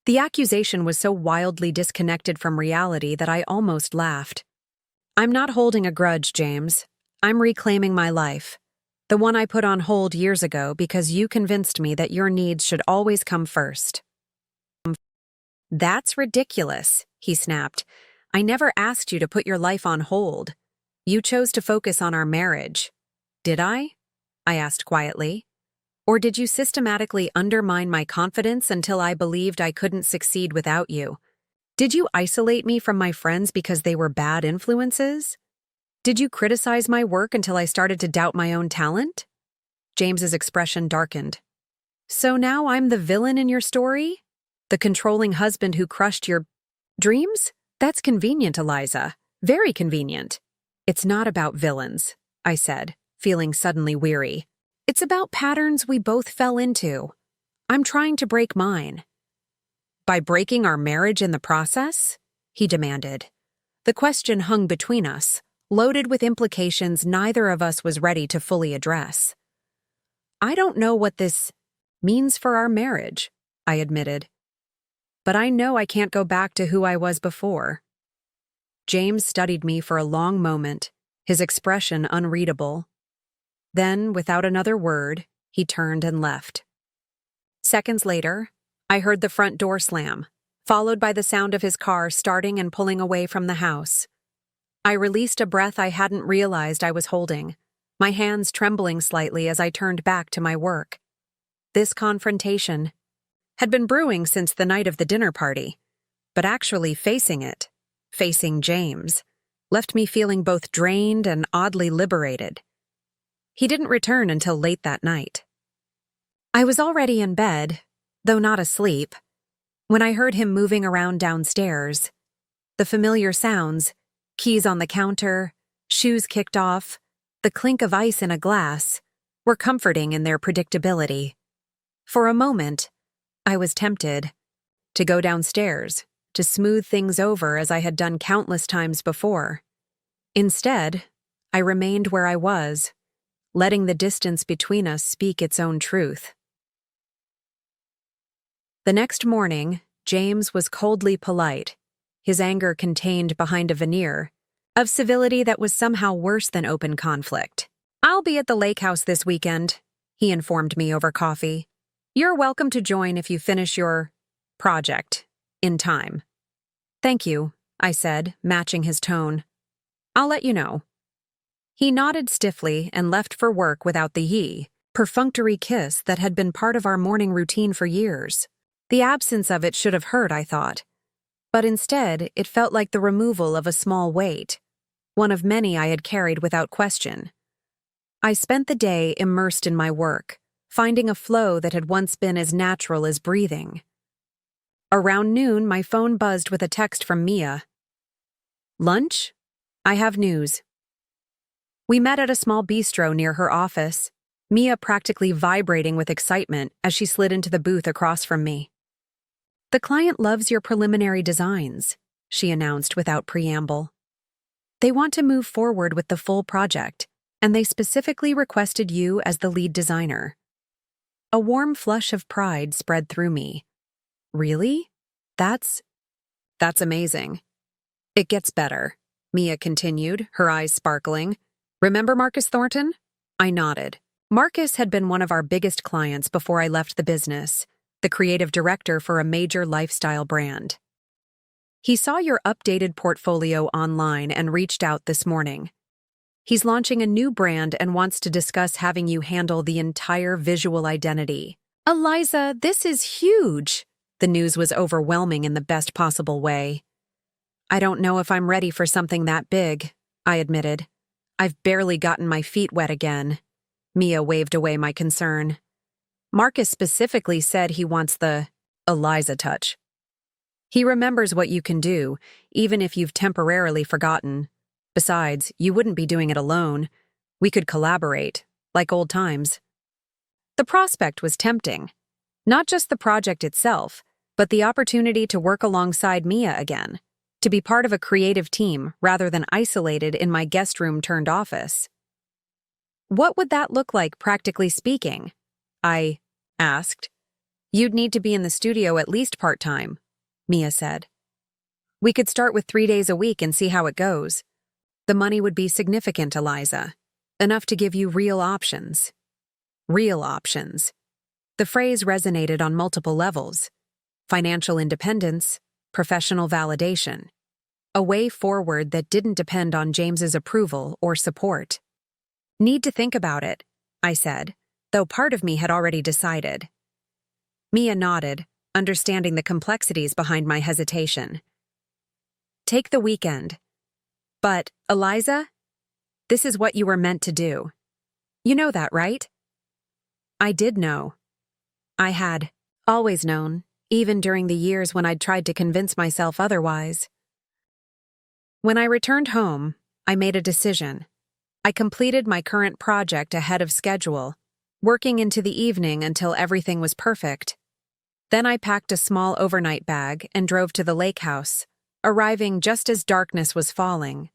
The accusation was so wildly disconnected from reality that I almost laughed. "I'm not holding a grudge, James. I'm reclaiming my life. The one I put on hold years ago because you convinced me that your needs should always come first." "That's ridiculous," he snapped. "I never asked you to put your life on hold. You chose to focus on our marriage." "Did I?" I asked quietly. "Or did you systematically undermine my confidence until I believed I couldn't succeed without you? Did you isolate me from my friends because they were bad influences? Did you criticize my work until I started to doubt my own talent?" James's expression darkened. "So now I'm the villain in your story? The controlling husband who crushed your Dreams? That's convenient, Eliza. Very convenient. It's not about villains, I said, feeling suddenly weary. It's about patterns we both fell into. I'm trying to break mine. By breaking our marriage in the process? He demanded. The question hung between us, loaded with implications neither of us was ready to fully address. I don't know what this means for our marriage, I admitted. But I know I can't go back to who I was before. James studied me for a long moment, his expression unreadable. Then, without another word, he turned and left. Seconds later, I heard the front door slam, followed by the sound of his car starting and pulling away from the house. I released a breath I hadn't realized I was holding, my hands trembling slightly as I turned back to my work. This confrontation had been brewing since the night of the dinner party, but actually facing James, left me feeling both drained and oddly liberated. He didn't return until late that night. I was already in bed, though not asleep, when I heard him moving around downstairs. The familiar sounds, keys on the counter, shoes kicked off, the clink of ice in a glass, were comforting in their predictability. For a moment, I was tempted to go downstairs, to smooth things over as I had done countless times before. Instead, I remained where I was, letting the distance between us speak its own truth. The next morning, James was coldly polite, his anger contained behind a veneer of civility that was somehow worse than open conflict. "I'll be at the lake house this weekend," he informed me over coffee. "You're welcome to join if you finish your project in time." "Thank you," I said, matching his tone. "I'll let you know." He nodded stiffly and left for work without the perfunctory kiss that had been part of our morning routine for years. The absence of it should have hurt, I thought. But instead, it felt like the removal of a small weight, one of many I had carried without question. I spent the day immersed in my work, finding a flow that had once been as natural as breathing. Around noon, my phone buzzed with a text from Mia. "Lunch? I have news." We met at a small bistro near her office, Mia practically vibrating with excitement as she slid into the booth across from me. "The client loves your preliminary designs," she announced without preamble. "They want to move forward with the full project, and they specifically requested you as the lead designer." A warm flush of pride spread through me. "Really? That's amazing." "It gets better," Mia continued, her eyes sparkling. "Remember Marcus Thornton?" I nodded. Marcus had been one of our biggest clients before I left the business, the creative director for a major lifestyle brand. "He saw your updated portfolio online and reached out this morning. He's launching a new brand and wants to discuss having you handle the entire visual identity." "Eliza, this is huge!" The news was overwhelming in the best possible way. "I don't know if I'm ready for something that big," I admitted. "I've barely gotten my feet wet again." Mia waved away my concern. "Marcus specifically said he wants the Eliza touch. He remembers what you can do, even if you've temporarily forgotten. Besides, you wouldn't be doing it alone. We could collaborate, like old times." The prospect was tempting. Not just the project itself, but the opportunity to work alongside Mia again, to be part of a creative team rather than isolated in my guest room turned office. "What would that look like, practically speaking?" I asked. "You'd need to be in the studio at least part-time," Mia said. "We could start with 3 days a week and see how it goes. The money would be significant, Eliza. Enough to give you real options." Real options. The phrase resonated on multiple levels. Financial independence, professional validation. A way forward that didn't depend on James's approval or support. "Need to think about it," I said, though part of me had already decided. Mia nodded, understanding the complexities behind my hesitation. "Take the weekend. But, Eliza, this is what you were meant to do. You know that, right?" I did know. I had always known, even during the years when I'd tried to convince myself otherwise. When I returned home, I made a decision. I completed my current project ahead of schedule, working into the evening until everything was perfect. Then I packed a small overnight bag and drove to the lake house, arriving just as darkness was falling.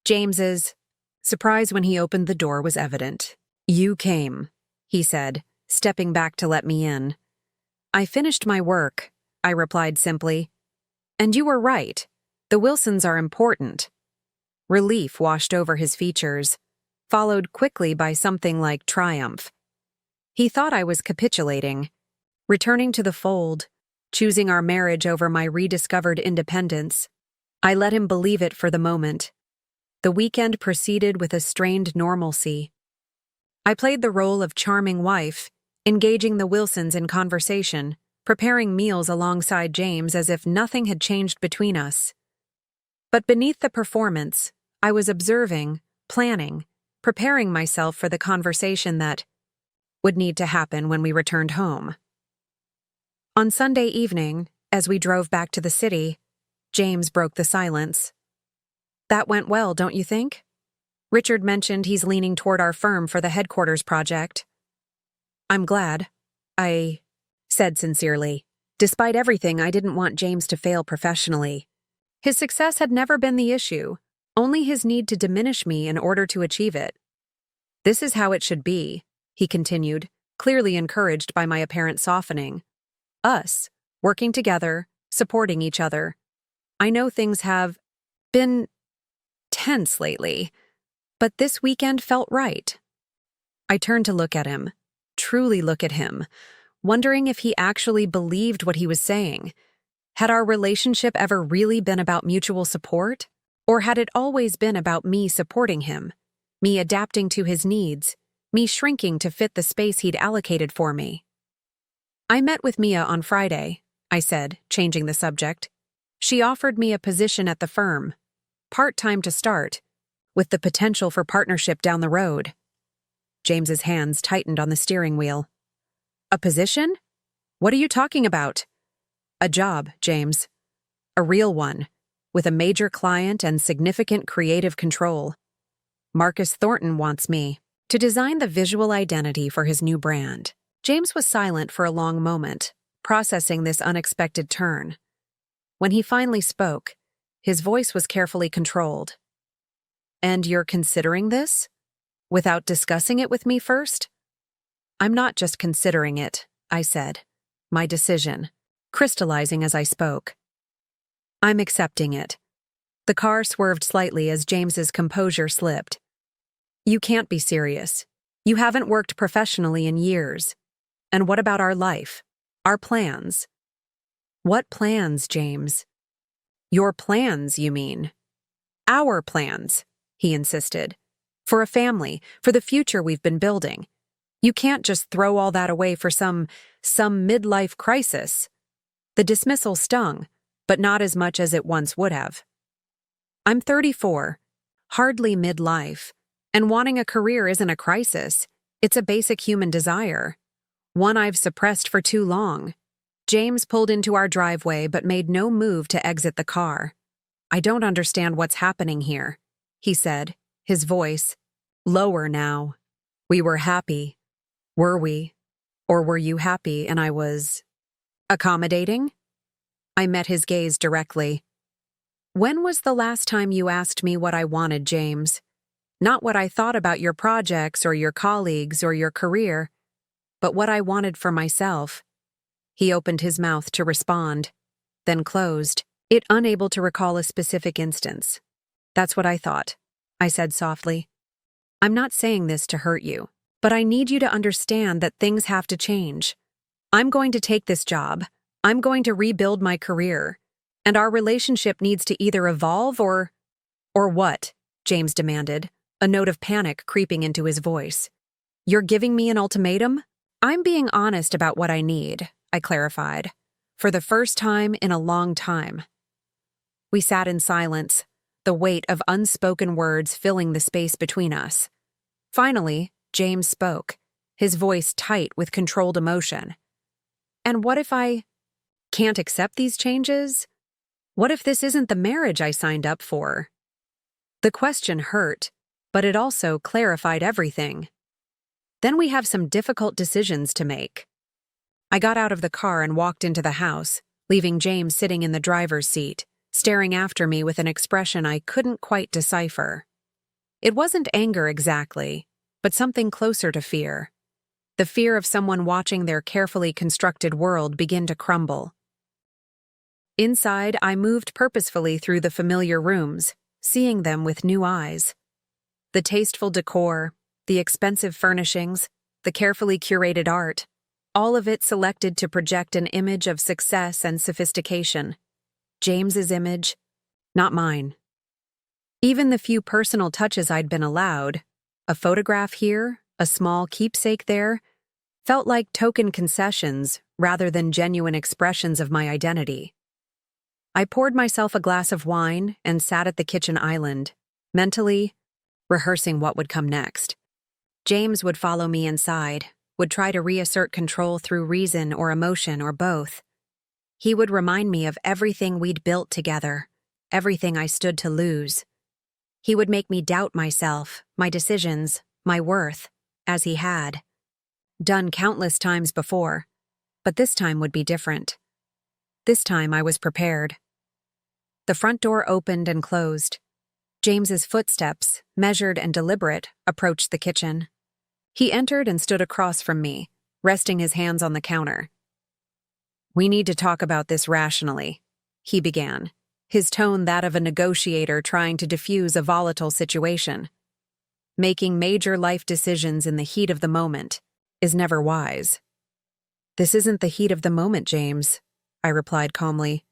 James's surprise when he opened the door was evident. "You came," he said, stepping back to let me in. "I finished my work," I replied simply. "And you were right. The Wilsons are important." Relief washed over his features, followed quickly by something like triumph. He thought I was capitulating, returning to the fold, choosing our marriage over my rediscovered independence. I let him believe it for the moment. The weekend proceeded with a strained normalcy. I played the role of charming wife, engaging the Wilsons in conversation, preparing meals alongside James as if nothing had changed between us. But beneath the performance, I was observing, planning, preparing myself for the conversation that would need to happen when we returned home. On Sunday evening, as we drove back to the city, James broke the silence. "That went well, don't you think? Richard mentioned he's leaning toward our firm for the headquarters project." "I'm glad," I said sincerely. Despite everything, I didn't want James to fail professionally. His success had never been the issue, only his need to diminish me in order to achieve it. "This is how it should be," he continued, clearly encouraged by my apparent softening. "Us, working together, supporting each other. I know things have been tense lately, but this weekend felt right." I turned to look at him, truly look at him, wondering if he actually believed what he was saying. Had our relationship ever really been about mutual support? Or had it always been about me supporting him, me adapting to his needs, me shrinking to fit the space he'd allocated for me? "I met with Mia on Friday," I said, changing the subject. "She offered me a position at the firm, part-time to start, with the potential for partnership down the road." James's hands tightened on the steering wheel. "A position? What are you talking about?" "A job, James. A real one, with a major client and significant creative control. Marcus Thornton wants me to design the visual identity for his new brand." James was silent for a long moment, processing this unexpected turn. When he finally spoke, his voice was carefully controlled. "And you're considering this? Without discussing it with me first?" "I'm not just considering it," I said. My decision, crystallizing as I spoke. "I'm accepting it." The car swerved slightly as James's composure slipped. "You can't be serious. You haven't worked professionally in years. And what about our life? Our plans?" "What plans, James?" "Your plans, you mean?" "Our plans," he insisted. "For a family, for the future we've been building. You can't just throw all that away for some midlife crisis." The dismissal stung, but not as much as it once would have. "I'm 34, hardly midlife, and wanting a career isn't a crisis. It's a basic human desire, one I've suppressed for too long." James pulled into our driveway but made no move to exit the car. "I don't understand what's happening here," he said, his voice lower now. "We were happy. Were we? Or were you happy and I was accommodating?" I met his gaze directly. "When was the last time you asked me what I wanted, James? Not what I thought about your projects or your colleagues or your career, but what I wanted for myself." He opened his mouth to respond, then closed, it unable to recall a specific instance. "That's what I thought," I said softly. "I'm not saying this to hurt you, but I need you to understand that things have to change. I'm going to take this job. I'm going to rebuild my career. And our relationship needs to either evolve or what?" James demanded, a note of panic creeping into his voice. "You're giving me an ultimatum?" "I'm being honest about what I need," I clarified, for the first time in a long time. We sat in silence, the weight of unspoken words filling the space between us. Finally, James spoke, his voice tight with controlled emotion. "And what if I Can't accept these changes? What if this isn't the marriage I signed up for? The question hurt, but it also clarified everything. Then we have some difficult decisions to make. I got out of the car and walked into the house, leaving James sitting in the driver's seat, staring after me with an expression I couldn't quite decipher. It wasn't anger exactly, but something closer to fear. The fear of someone watching their carefully constructed world begin to crumble. Inside, I moved purposefully through the familiar rooms, seeing them with new eyes. The tasteful decor, the expensive furnishings, the carefully curated art, all of it selected to project an image of success and sophistication. James's image, not mine. Even the few personal touches I'd been allowed, a photograph here, a small keepsake there, felt like token concessions rather than genuine expressions of my identity. I poured myself a glass of wine and sat at the kitchen island, mentally rehearsing what would come next. James would follow me inside, would try to reassert control through reason or emotion or both. He would remind me of everything we'd built together, everything I stood to lose. He would make me doubt myself, my decisions, my worth, as he had. Done countless times before, but this time would be different. This time I was prepared. The front door opened and closed. James's footsteps, measured and deliberate, approached the kitchen. He entered and stood across from me, resting his hands on the counter. "We need to talk about this rationally," he began, his tone that of a negotiator trying to diffuse a volatile situation. Making major life decisions in the heat of the moment is never wise. "This isn't the heat of the moment, James," I replied calmly.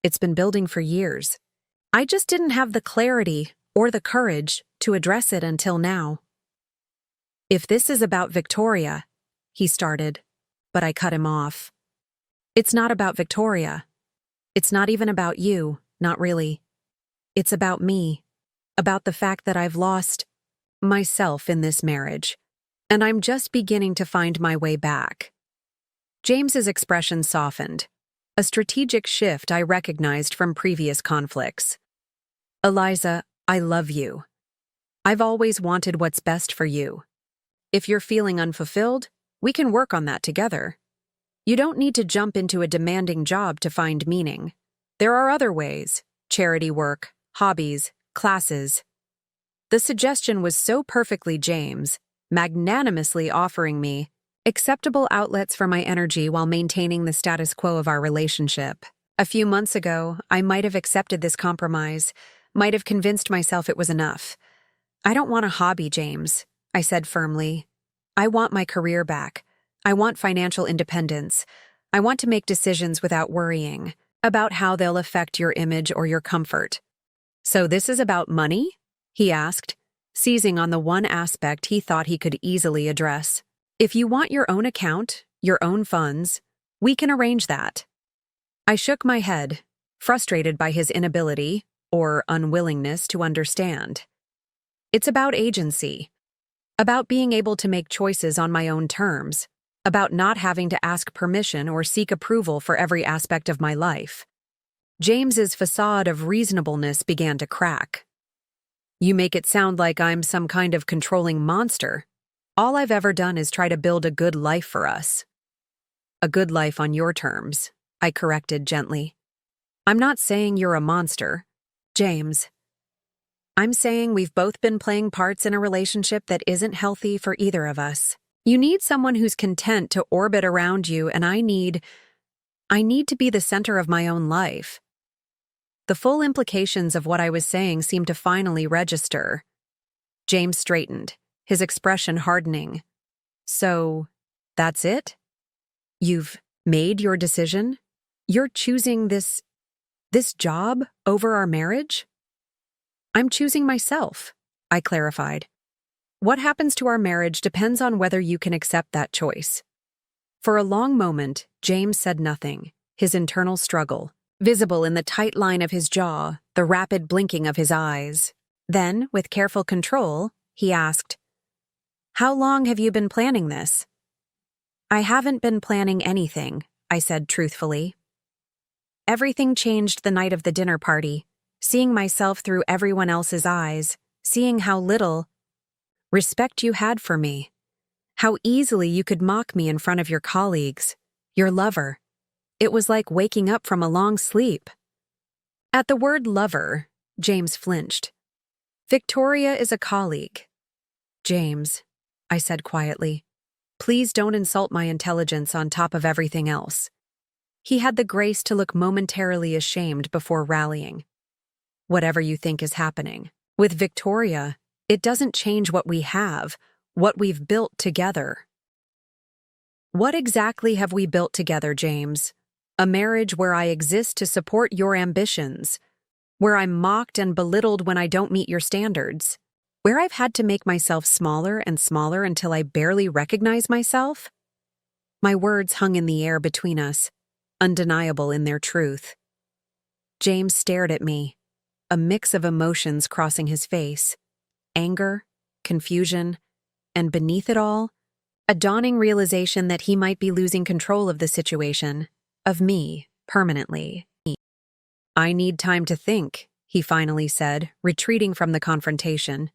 "It's been building for years. I just didn't have the clarity or the courage to address it until now." "If this is about Victoria," he started, but I cut him off. "It's not about Victoria. It's not even about you, not really. It's about me, about the fact that I've lost myself in this marriage, and I'm just beginning to find my way back." James's expression softened, a strategic shift I recognized from previous conflicts. "Eliza, I love you. I've always wanted what's best for you. If you're feeling unfulfilled, we can work on that together. You don't need to jump into a demanding job to find meaning. There are other ways: charity work, hobbies, classes." The suggestion was so perfectly James, magnanimously offering me acceptable outlets for my energy while maintaining the status quo of our relationship. A few months ago, I might have accepted this compromise, might have convinced myself it was enough. "I don't want a hobby, James," I said firmly. "I want my career back. I want financial independence. I want to make decisions without worrying about how they'll affect your image or your comfort." "So this is about money?" he asked, seizing on the one aspect he thought he could easily address. "If you want your own account, your own funds, we can arrange that." I shook my head, frustrated by his inability, or unwillingness, to understand. "It's about agency, about being able to make choices on my own terms, about not having to ask permission or seek approval for every aspect of my life." James's facade of reasonableness began to crack. "You make it sound like I'm some kind of controlling monster. All I've ever done is try to build a good life for us." "A good life on your terms," I corrected gently. "I'm not saying you're a monster, James. I'm saying we've both been playing parts in a relationship that isn't healthy for either of us. You need someone who's content to orbit around you, and I need to be the center of my own life." The full implications of what I was saying seemed to finally register. James straightened, his expression hardening. "So, that's it? You've made your decision? You're choosing this job over our marriage?" "I'm choosing myself," I clarified. "What happens to our marriage depends on whether you can accept that choice." For a long moment, James said nothing, his internal struggle visible in the tight line of his jaw, the rapid blinking of his eyes. Then, with careful control, he asked, "How long have you been planning this?" "I haven't been planning anything," I said truthfully. everything changed the night of the dinner party, seeing myself through everyone else's eyes, seeing how little respect you had for me, how easily you could mock me in front of your colleagues, your lover. It was like waking up from a long sleep. At the word lover, James flinched. Victoria is a colleague. James, I said quietly, please don't insult my intelligence on top of everything else. He had the grace to look momentarily ashamed before rallying. Whatever you think is happening. With Victoria, it doesn't change what we have, what we've built together. What exactly have we built together, James? A marriage where I exist to support your ambitions, where I'm mocked and belittled when I don't meet your standards, where I've had to make myself smaller and smaller until I barely recognize myself? My words hung in the air between us, undeniable in their truth. James stared at me, a mix of emotions crossing his face, anger, confusion, and beneath it all, a dawning realization that he might be losing control of the situation, of me, permanently. I need time to think, he finally said, retreating from the confrontation.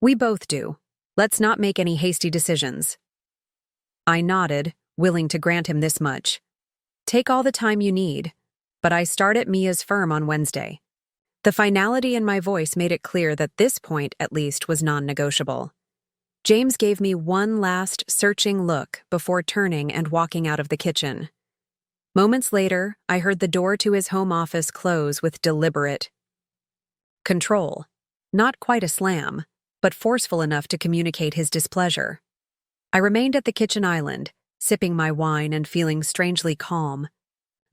We both do. Let's not make any hasty decisions. I nodded, willing to grant him this much. Take all the time you need, but I start at Mia's firm on Wednesday. The finality in my voice made it clear that this point, at least, was non-negotiable. James gave me one last, searching look before turning and walking out of the kitchen. Moments later, I heard the door to his home office close with deliberate control. Not quite a slam, but forceful enough to communicate his displeasure. I remained at the kitchen island, sipping my wine and feeling strangely calm.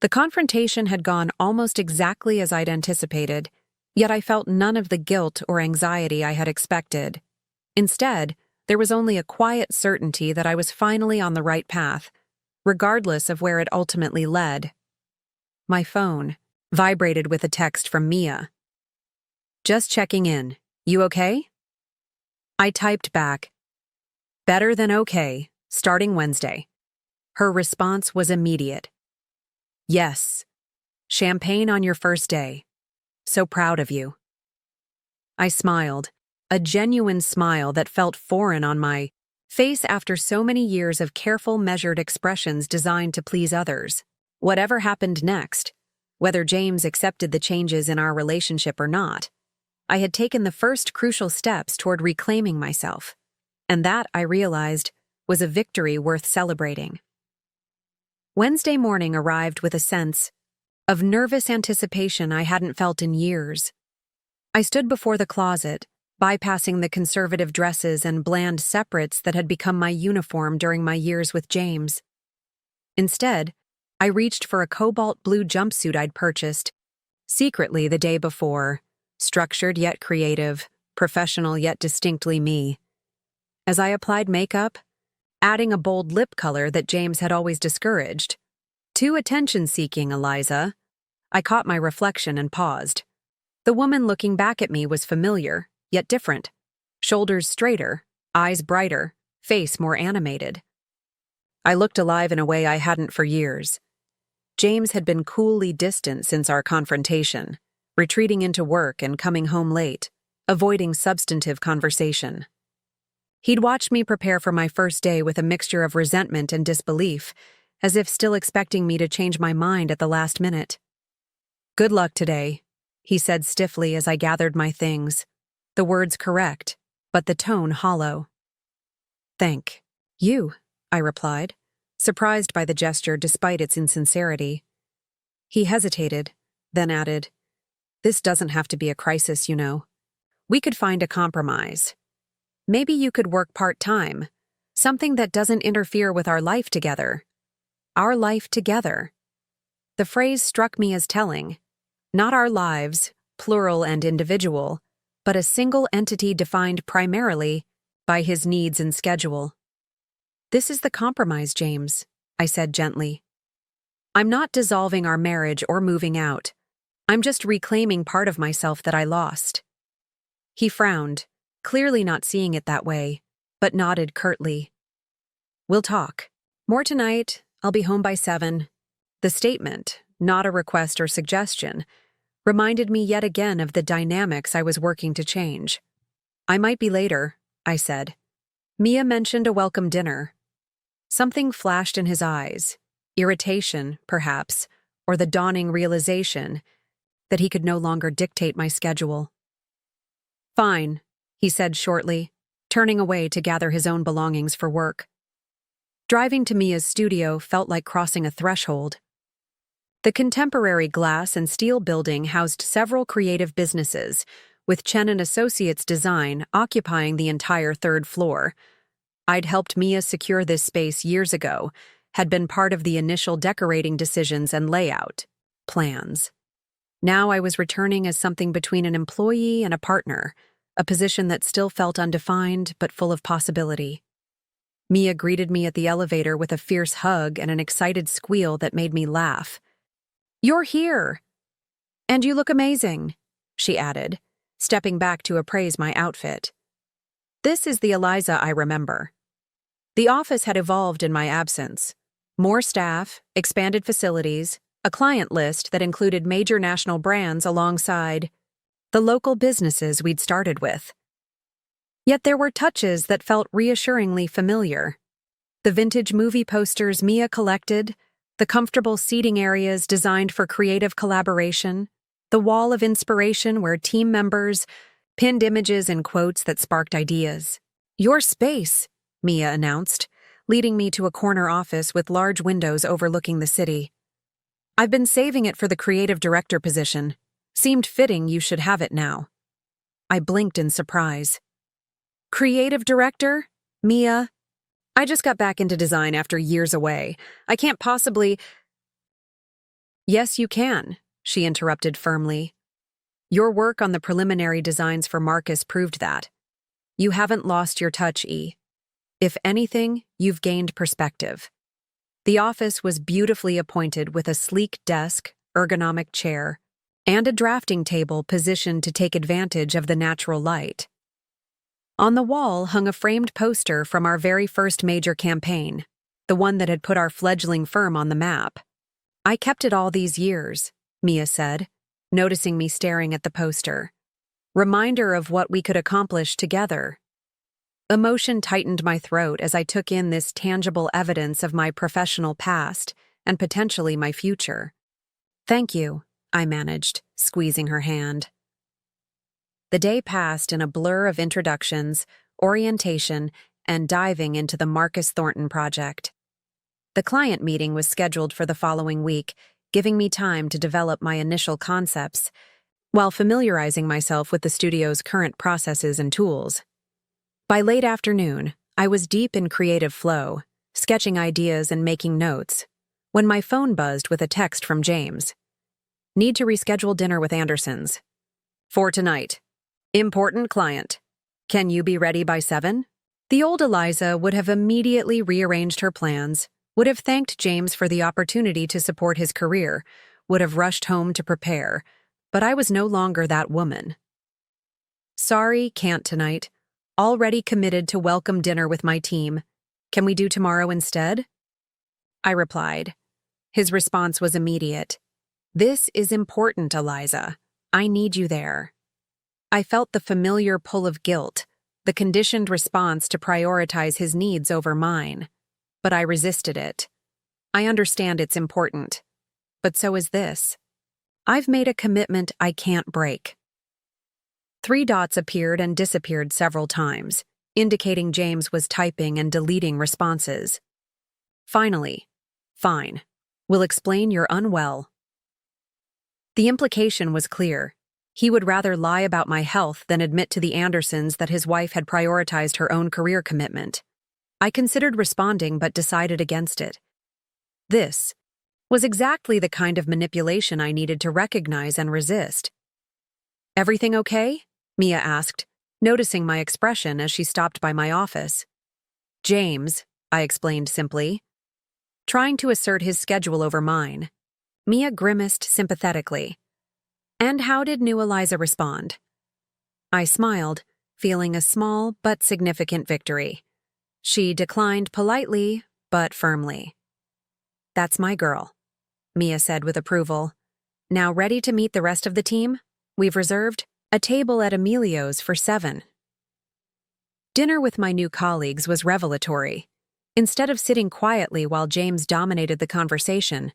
The confrontation had gone almost exactly as I'd anticipated, yet I felt none of the guilt or anxiety I had expected. Instead, there was only a quiet certainty that I was finally on the right path, regardless of where it ultimately led. My phone vibrated with a text from Mia. Just checking in. You okay? I typed back, better than okay, starting Wednesday. Her response was immediate. Yes. Champagne on your first day. So proud of you. I smiled, a genuine smile that felt foreign on my face after so many years of careful, measured expressions designed to please others. Whatever happened next, whether James accepted the changes in our relationship or not, I had taken the first crucial steps toward reclaiming myself, and that, I realized, was a victory worth celebrating. Wednesday morning arrived with a sense of nervous anticipation I hadn't felt in years. I stood before the closet, bypassing the conservative dresses and bland separates that had become my uniform during my years with James. Instead, I reached for a cobalt blue jumpsuit I'd purchased secretly the day before, structured yet creative, professional yet distinctly me. As I applied makeup, adding a bold lip color that James had always discouraged, too attention-seeking, Eliza, I caught my reflection and paused. The woman looking back at me was familiar, yet different. Shoulders straighter, eyes brighter, face more animated. I looked alive in a way I hadn't for years. James had been coolly distant since our confrontation, retreating into work and coming home late, avoiding substantive conversation. He'd watched me prepare for my first day with a mixture of resentment and disbelief, as if still expecting me to change my mind at the last minute. Good luck today, he said stiffly as I gathered my things. The words correct, but the tone hollow. Thank you, I replied, surprised by the gesture despite its insincerity. He hesitated, then added, This doesn't have to be a crisis, you know. We could find a compromise. Maybe you could work part-time, something that doesn't interfere with our life together. Our life together. The phrase struck me as telling. Not our lives, plural and individual, but a single entity defined primarily by his needs and schedule. This is the compromise, James, I said gently. I'm not dissolving our marriage or moving out. I'm just reclaiming part of myself that I lost. He frowned, clearly not seeing it that way, but nodded curtly. We'll talk. More tonight. I'll be home by 7. The statement, not a request or suggestion, reminded me yet again of the dynamics I was working to change. "I might be later," I said. Mia mentioned a welcome dinner. Something flashed in his eyes, irritation, perhaps, or the dawning realization that he could no longer dictate my schedule. "Fine," he said shortly, turning away to gather his own belongings for work. Driving to Mia's studio felt like crossing a threshold. The contemporary glass and steel building housed several creative businesses, with Chen & Associates Design occupying the entire third floor. I'd helped Mia secure this space years ago, had been part of the initial decorating decisions and layout plans. Now I was returning as something between an employee and a partner, a position that still felt undefined but full of possibility. Mia greeted me at the elevator with a fierce hug and an excited squeal that made me laugh. "You're here! And you look amazing," she added, stepping back to appraise my outfit. This is the Eliza I remember. The office had evolved in my absence. More staff, expanded facilities, a client list that included major national brands alongside the local businesses we'd started with. Yet there were touches that felt reassuringly familiar. The vintage movie posters Mia collected, the comfortable seating areas designed for creative collaboration, the wall of inspiration where team members pinned images and quotes that sparked ideas. "Your space," Mia announced, leading me to a corner office with large windows overlooking the city. "I've been saving it for the creative director position. Seemed fitting you should have it now." I blinked in surprise. "Creative director? Mia? I just got back into design after years away. I can't possibly—" "Yes, you can," she interrupted firmly. "Your work on the preliminary designs for Marcus proved that. You haven't lost your touch, E. If anything, you've gained perspective." The office was beautifully appointed with a sleek desk, ergonomic chair, and a drafting table positioned to take advantage of the natural light. On the wall hung a framed poster from our very first major campaign, the one that had put our fledgling firm on the map. "I kept it all these years," Mia said, noticing me staring at the poster. "Reminder of what we could accomplish together." Emotion tightened my throat as I took in this tangible evidence of my professional past and potentially my future. "Thank you," I managed, squeezing her hand. The day passed in a blur of introductions, orientation, and diving into the Marcus Thornton project. The client meeting was scheduled for the following week, giving me time to develop my initial concepts, while familiarizing myself with the studio's current processes and tools. By late afternoon, I was deep in creative flow, sketching ideas and making notes, when my phone buzzed with a text from James. "Need to reschedule dinner with Andersons. For tonight. Important client. Can you be ready by 7? The old Eliza would have immediately rearranged her plans, would have thanked James for the opportunity to support his career, would have rushed home to prepare, but I was no longer that woman. "Sorry, can't tonight. Already committed to welcome dinner with my team. Can we do tomorrow instead?" I replied. His response was immediate. "This is important, Eliza. I need you there." I felt the familiar pull of guilt, the conditioned response to prioritize his needs over mine. But I resisted it. I understand it's important. But so is this. I've made a commitment I can't break. 3 dots appeared and disappeared several times, indicating James was typing and deleting responses. Finally, "Fine. We'll explain you're unwell." The implication was clear. He would rather lie about my health than admit to the Andersons that his wife had prioritized her own career commitment. I considered responding but decided against it. This was exactly the kind of manipulation I needed to recognize and resist. "Everything okay?" Mia asked, noticing my expression as she stopped by my office. "James," I explained simply, trying to assert his schedule over mine. Mia grimaced sympathetically. "And how did new Eliza respond?" I smiled, feeling a small but significant victory. She declined politely but firmly. "That's my girl. Mia said with approval. Now ready to meet the rest of the team? We've reserved a table at Emilio's for 7. Dinner with my new colleagues was revelatory. Instead of sitting quietly while James dominated the conversation,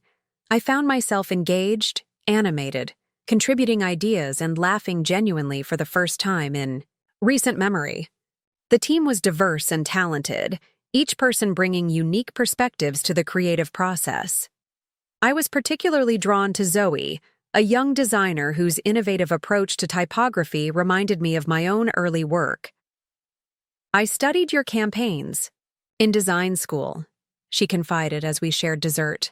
I found myself engaged, animated, contributing ideas and laughing genuinely for the first time in recent memory. The team was diverse and talented, each person bringing unique perspectives to the creative process. I was particularly drawn to Zoe, a young designer whose innovative approach to typography reminded me of my own early work. I studied your campaigns in design school, she confided as we shared dessert.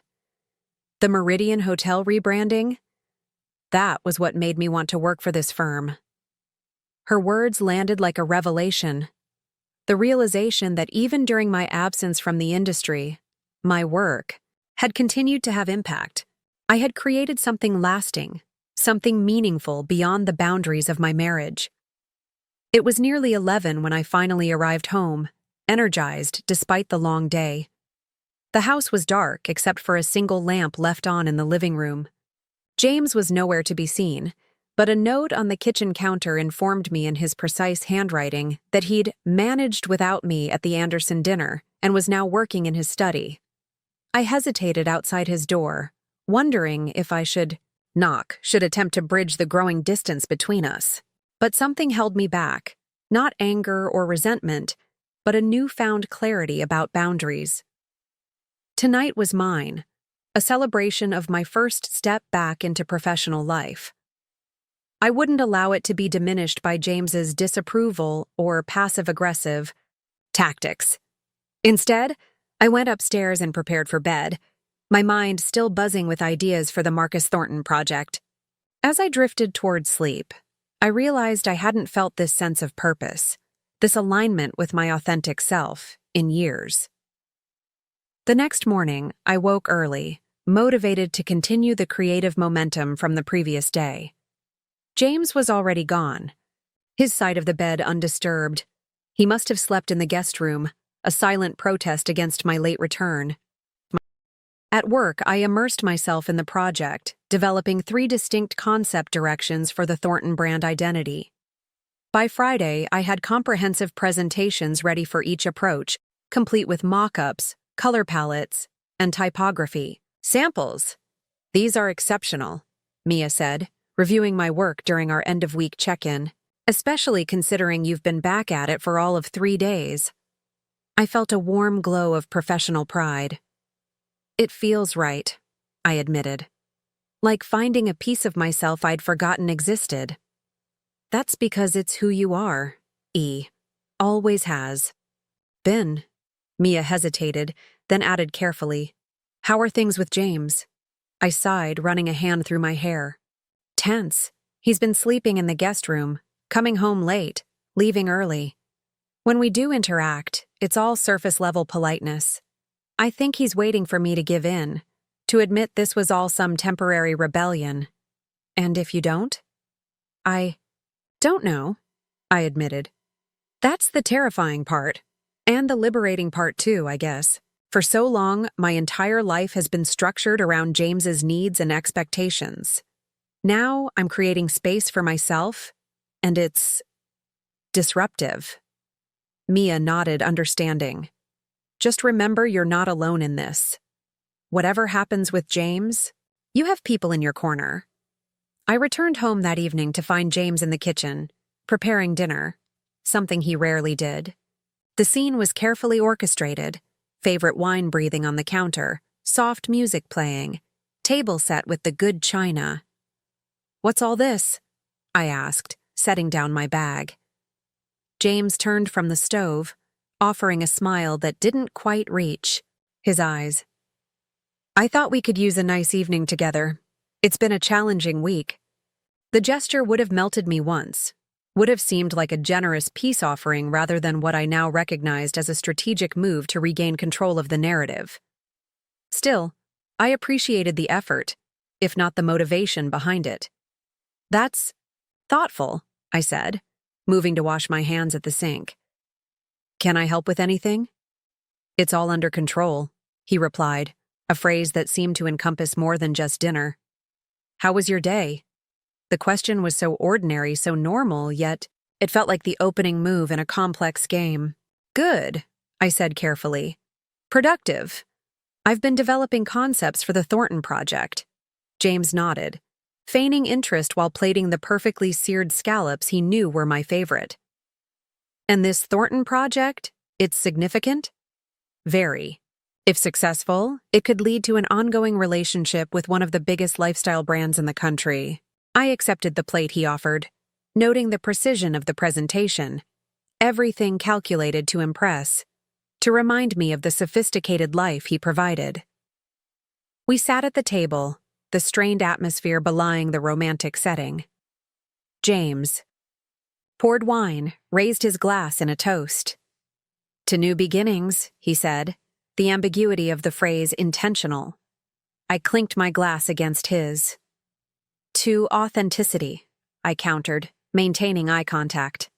The Meridian Hotel rebranding? That was what made me want to work for this firm. Her words landed like a revelation. The realization that even during my absence from the industry, my work had continued to have impact. I had created something lasting, something meaningful beyond the boundaries of my marriage. It was nearly 11 when I finally arrived home, energized despite the long day. The house was dark except for a single lamp left on in the living room. James was nowhere to be seen, but a note on the kitchen counter informed me in his precise handwriting that he'd managed without me at the Anderson dinner and was now working in his study. I hesitated outside his door, wondering if I should attempt to bridge the growing distance between us. But something held me back, not anger or resentment, but a newfound clarity about boundaries. Tonight was mine, a celebration of my first step back into professional life. I wouldn't allow it to be diminished by James's disapproval or passive-aggressive tactics. Instead, I went upstairs and prepared for bed, my mind still buzzing with ideas for the Marcus Thornton project. As I drifted towards sleep, I realized I hadn't felt this sense of purpose, this alignment with my authentic self, in years. The next morning, I woke early, motivated to continue the creative momentum from the previous day. James was already gone, his side of the bed undisturbed. He must have slept in the guest room, a silent protest against my late return. At work, I immersed myself in the project, developing 3 distinct concept directions for the Thornton brand identity. By Friday, I had comprehensive presentations ready for each approach, complete with mock-ups, color palettes, and typography. Samples. These are exceptional, Mia said, reviewing my work during our end-of-week check-in, especially considering you've been back at it for all of 3 days. I felt a warm glow of professional pride. It feels right, I admitted. Like finding a piece of myself I'd forgotten existed. That's because it's who you are, E. Always has. Been. Mia hesitated, then added carefully, How are things with James? I sighed, running a hand through my hair. Tense. He's been sleeping in the guest room, coming home late, leaving early. When we do interact, it's all surface-level politeness. I think he's waiting for me to give in, to admit this was all some temporary rebellion. And if you don't? I don't know, I admitted. That's the terrifying part. And the liberating part too, I guess. For so long, my entire life has been structured around James's needs and expectations. Now I'm creating space for myself, and it's disruptive. Mia nodded, understanding. Just remember you're not alone in this. Whatever happens with James, you have people in your corner. I returned home that evening to find James in the kitchen, preparing dinner, something he rarely did. The scene was carefully orchestrated, favorite wine breathing on the counter, soft music playing, table set with the good china. What's all this? I asked, setting down my bag. James turned from the stove, offering a smile that didn't quite reach his eyes. I thought we could use a nice evening together. It's been a challenging week. The gesture would have melted me once, would have seemed like a generous peace offering rather than what I now recognized as a strategic move to regain control of the narrative. Still, I appreciated the effort, if not the motivation behind it. That's thoughtful, I said, moving to wash my hands at the sink. Can I help with anything? It's all under control, he replied, a phrase that seemed to encompass more than just dinner. How was your day? The question was so ordinary, so normal, yet it felt like the opening move in a complex game. Good, I said carefully. Productive. I've been developing concepts for the Thornton project. James nodded, feigning interest while plating the perfectly seared scallops he knew were my favorite. And this Thornton project, it's significant? Very. If successful, it could lead to an ongoing relationship with one of the biggest lifestyle brands in the country. I accepted the plate he offered, noting the precision of the presentation. Everything calculated to impress, to remind me of the sophisticated life he provided. We sat at the table, the strained atmosphere belying the romantic setting. James poured wine, raised his glass in a toast. To new beginnings, he said, the ambiguity of the phrase intentional. I clinked my glass against his. To authenticity, I countered, maintaining eye contact.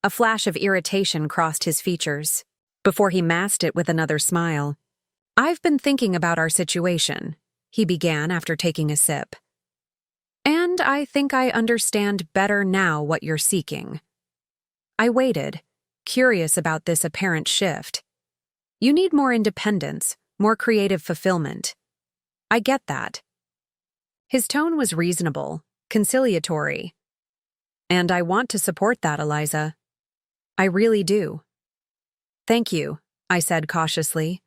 A flash of irritation crossed his features, before he masked it with another smile. I've been thinking about our situation, he began after taking a sip. And I think I understand better now what you're seeking. I waited, curious about this apparent shift. You need more independence, more creative fulfillment. I get that. His tone was reasonable, conciliatory. And I want to support that, Eliza. I really do. Thank you, I said cautiously.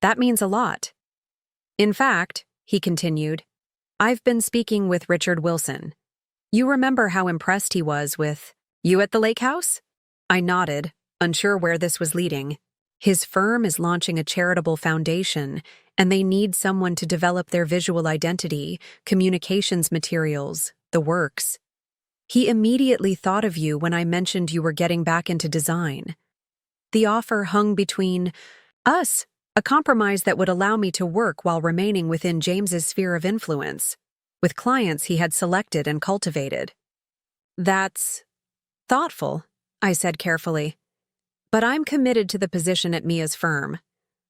That means a lot. In fact, he continued, I've been speaking with Richard Wilson. You remember how impressed he was with you at the lake house? I nodded, unsure where this was leading. His firm is launching a charitable foundation, and they need someone to develop their visual identity, communications materials, the works. He immediately thought of you when I mentioned you were getting back into design. The offer hung between us, a compromise that would allow me to work while remaining within James's sphere of influence, with clients he had selected and cultivated. That's thoughtful, I said carefully. But I'm committed to the position at Mia's firm.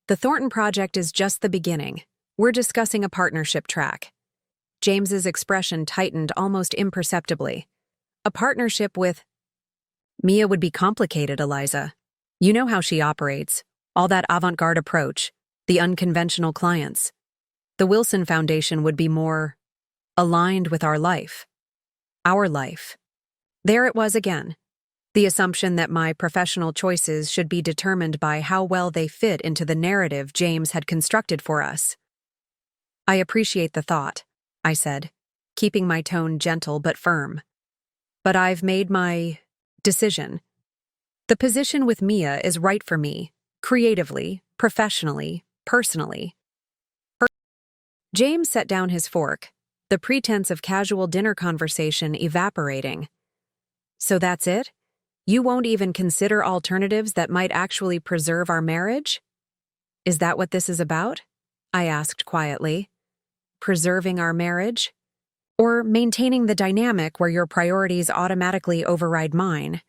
The Thornton project is just the beginning. We're discussing a partnership track. James's expression tightened almost imperceptibly. A partnership with... Mia would be complicated, Eliza. You know how she operates. All that avant-garde approach, the unconventional clients. The Wilson Foundation would be more aligned with our life. Our life. There it was again. The assumption that my professional choices should be determined by how well they fit into the narrative James had constructed for us. I appreciate the thought, I said, keeping my tone gentle but firm. But I've made my decision. The position with Mia is right for me, creatively, professionally, personally. James set down his fork, the pretense of casual dinner conversation evaporating. So that's it? You won't even consider alternatives that might actually preserve our marriage? Is that what this is about? I asked quietly. Preserving our marriage? Or maintaining the dynamic where your priorities automatically override mine?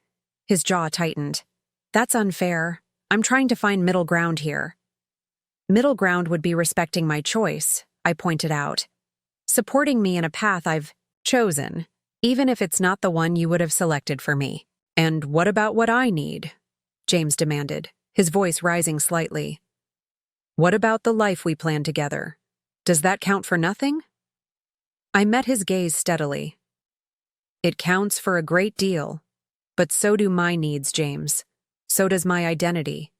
His jaw tightened. That's unfair. I'm trying to find middle ground here. Middle ground would be respecting my choice, I pointed out. Supporting me in a path I've chosen, even if it's not the one you would have selected for me. And what about what I need? James demanded, his voice rising slightly. What about the life we plan together? Does that count for nothing? I met his gaze steadily. It counts for a great deal, but so do my needs, James. So does my identity.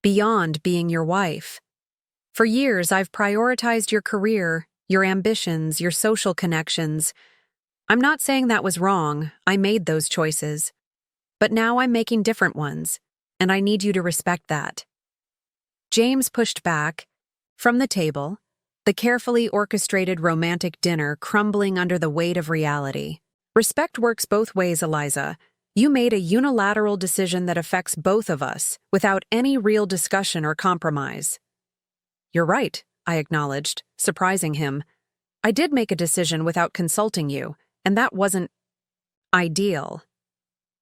Beyond being your wife. For years, I've prioritized your career, your ambitions, your social connections. I'm not saying that was wrong. I made those choices. But now I'm making different ones, and I need you to respect that. James pushed back. From the table, the carefully orchestrated romantic dinner crumbling under the weight of reality. Respect works both ways, Eliza. You made a unilateral decision that affects both of us, without any real discussion or compromise. You're right, I acknowledged, surprising him. I did make a decision without consulting you, and that wasn't ideal.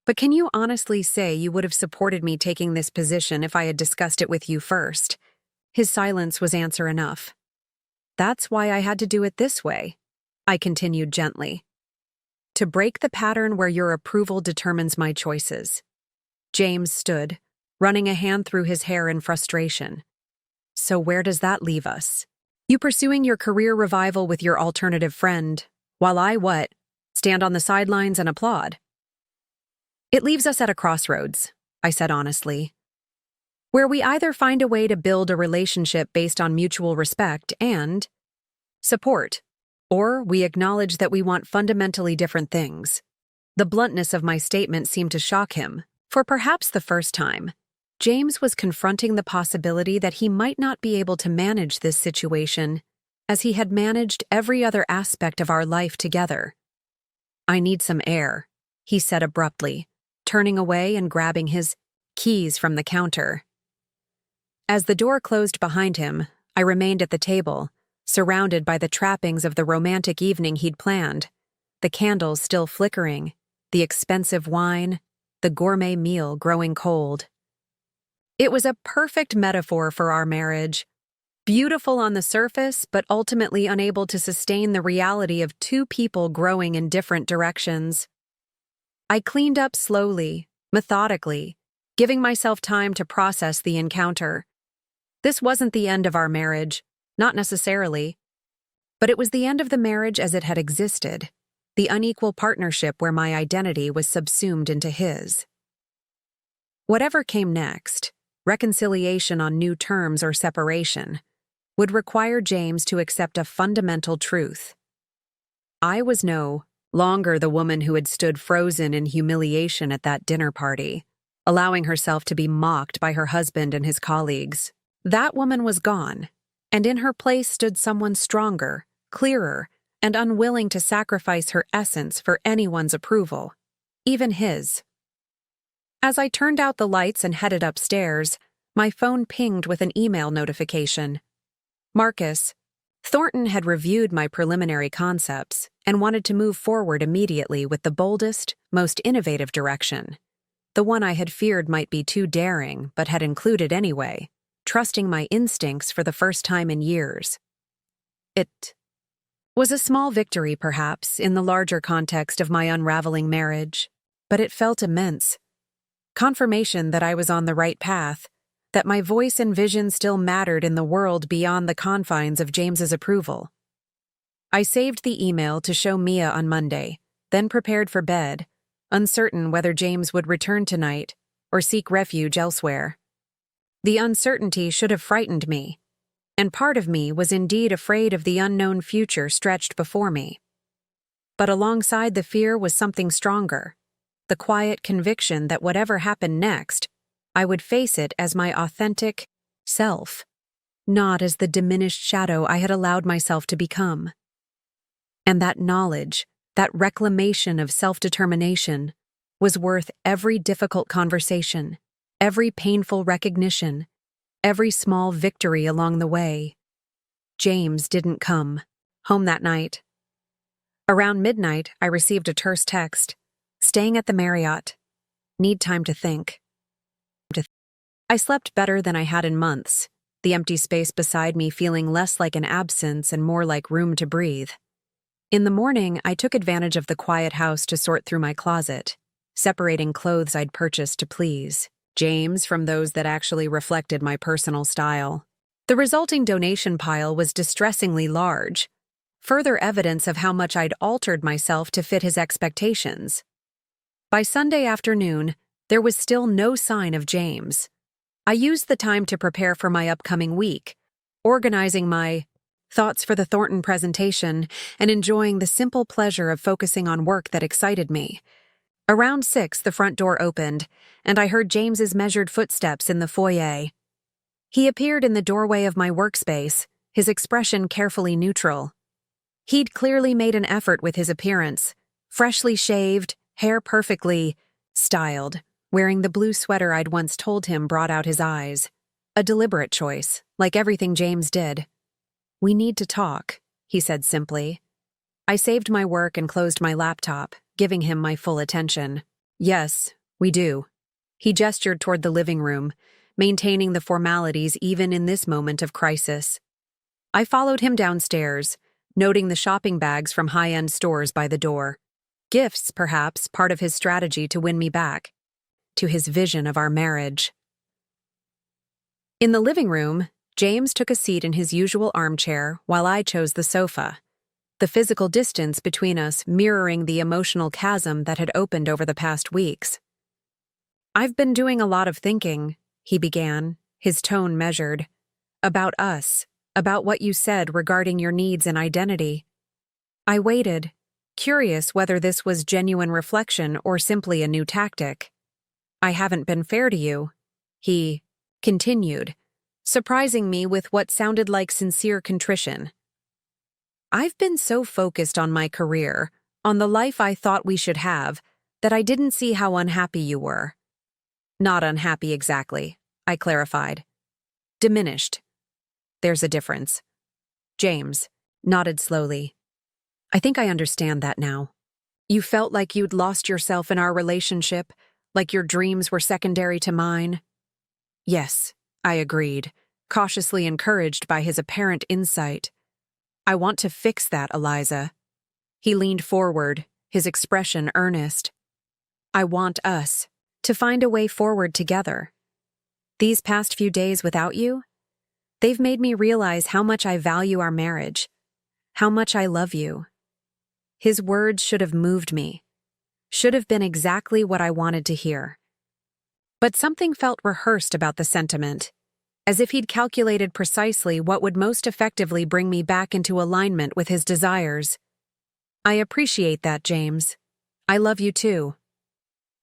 But can you honestly say you would have supported me taking this position if I had discussed it with you first? His silence was answer enough. That's why I had to do it this way, I continued gently. To break the pattern where your approval determines my choices. James stood, running a hand through his hair in frustration. So where does that leave us? You pursuing your career revival with your alternative friend, while I what? Stand on the sidelines and applaud. It leaves us at a crossroads, I said honestly, where we either find a way to build a relationship based on mutual respect and support, or we acknowledge that we want fundamentally different things. The bluntness of my statement seemed to shock him. For perhaps the first time, James was confronting the possibility that he might not be able to manage this situation as he had managed every other aspect of our life together. I need some air, he said abruptly, turning away and grabbing his keys from the counter. As the door closed behind him, I remained at the table, surrounded by the trappings of the romantic evening he'd planned, the candles still flickering, the expensive wine, the gourmet meal growing cold. It was a perfect metaphor for our marriage, beautiful on the surface but ultimately unable to sustain the reality of two people growing in different directions. I cleaned up slowly, methodically, giving myself time to process the encounter. This wasn't the end of our marriage, not necessarily, but it was the end of the marriage as it had existed, the unequal partnership where my identity was subsumed into his. Whatever came next, reconciliation on new terms or separation, would require James to accept a fundamental truth. I was no longer the woman who had stood frozen in humiliation at that dinner party, allowing herself to be mocked by her husband and his colleagues. That woman was gone, and in her place stood someone stronger, clearer, and unwilling to sacrifice her essence for anyone's approval, even his. As I turned out the lights and headed upstairs, my phone pinged with an email notification. Marcus, Thornton had reviewed my preliminary concepts and wanted to move forward immediately with the boldest, most innovative direction. The one I had feared might be too daring, but had included anyway, trusting my instincts for the first time in years. It was a small victory, perhaps, in the larger context of my unraveling marriage, but it felt immense. Confirmation that I was on the right path, that my voice and vision still mattered in the world beyond the confines of James's approval. I saved the email to show Mia on Monday, then prepared for bed, uncertain whether James would return tonight or seek refuge elsewhere. The uncertainty should have frightened me, and part of me was indeed afraid of the unknown future stretched before me. But alongside the fear was something stronger, the quiet conviction that whatever happened next, I would face it as my authentic self, not as the diminished shadow I had allowed myself to become. And that knowledge, that reclamation of self-determination, was worth every difficult conversation, every painful recognition, every small victory along the way. James didn't come home that night. Around midnight, I received a terse text. Staying at the Marriott. Need time to think. I slept better than I had in months, the empty space beside me feeling less like an absence and more like room to breathe. In the morning, I took advantage of the quiet house to sort through my closet, separating clothes I'd purchased to please James from those that actually reflected my personal style. The resulting donation pile was distressingly large, further evidence of how much I'd altered myself to fit his expectations. By Sunday afternoon, there was still no sign of James. I used the time to prepare for my upcoming week, organizing my thoughts for the Thornton presentation and enjoying the simple pleasure of focusing on work that excited me. Around 6, the front door opened, and I heard James's measured footsteps in the foyer. He appeared in the doorway of my workspace, his expression carefully neutral. He'd clearly made an effort with his appearance, freshly shaved, hair perfectly styled, wearing the blue sweater I'd once told him brought out his eyes. A deliberate choice, like everything James did. "We need to talk," he said simply. I saved my work and closed my laptop, giving him my full attention. "Yes, we do." He gestured toward the living room, maintaining the formalities even in this moment of crisis. I followed him downstairs, noting the shopping bags from high-end stores by the door. Gifts, perhaps, part of his strategy to win me back, to his vision of our marriage. In the living room, James took a seat in his usual armchair while I chose the sofa, the physical distance between us mirroring the emotional chasm that had opened over the past weeks. "I've been doing a lot of thinking," he began, his tone measured, "about us, about what you said regarding your needs and identity." I waited, curious whether this was genuine reflection or simply a new tactic. "I haven't been fair to you," he continued, surprising me with what sounded like sincere contrition. "I've been so focused on my career, on the life I thought we should have, that I didn't see how unhappy you were." "Not unhappy exactly," I clarified. "Diminished. There's a difference." James nodded slowly. "I think I understand that now. You felt like you'd lost yourself in our relationship, like your dreams were secondary to mine." "Yes," I agreed, cautiously encouraged by his apparent insight. "I want to fix that, Eliza." He leaned forward, his expression earnest. "I want us to find a way forward together. These past few days without you, they've made me realize how much I value our marriage, how much I love you." His words should have moved me, should have been exactly what I wanted to hear. But something felt rehearsed about the sentiment, as if he'd calculated precisely what would most effectively bring me back into alignment with his desires. "I appreciate that, James. I love you too.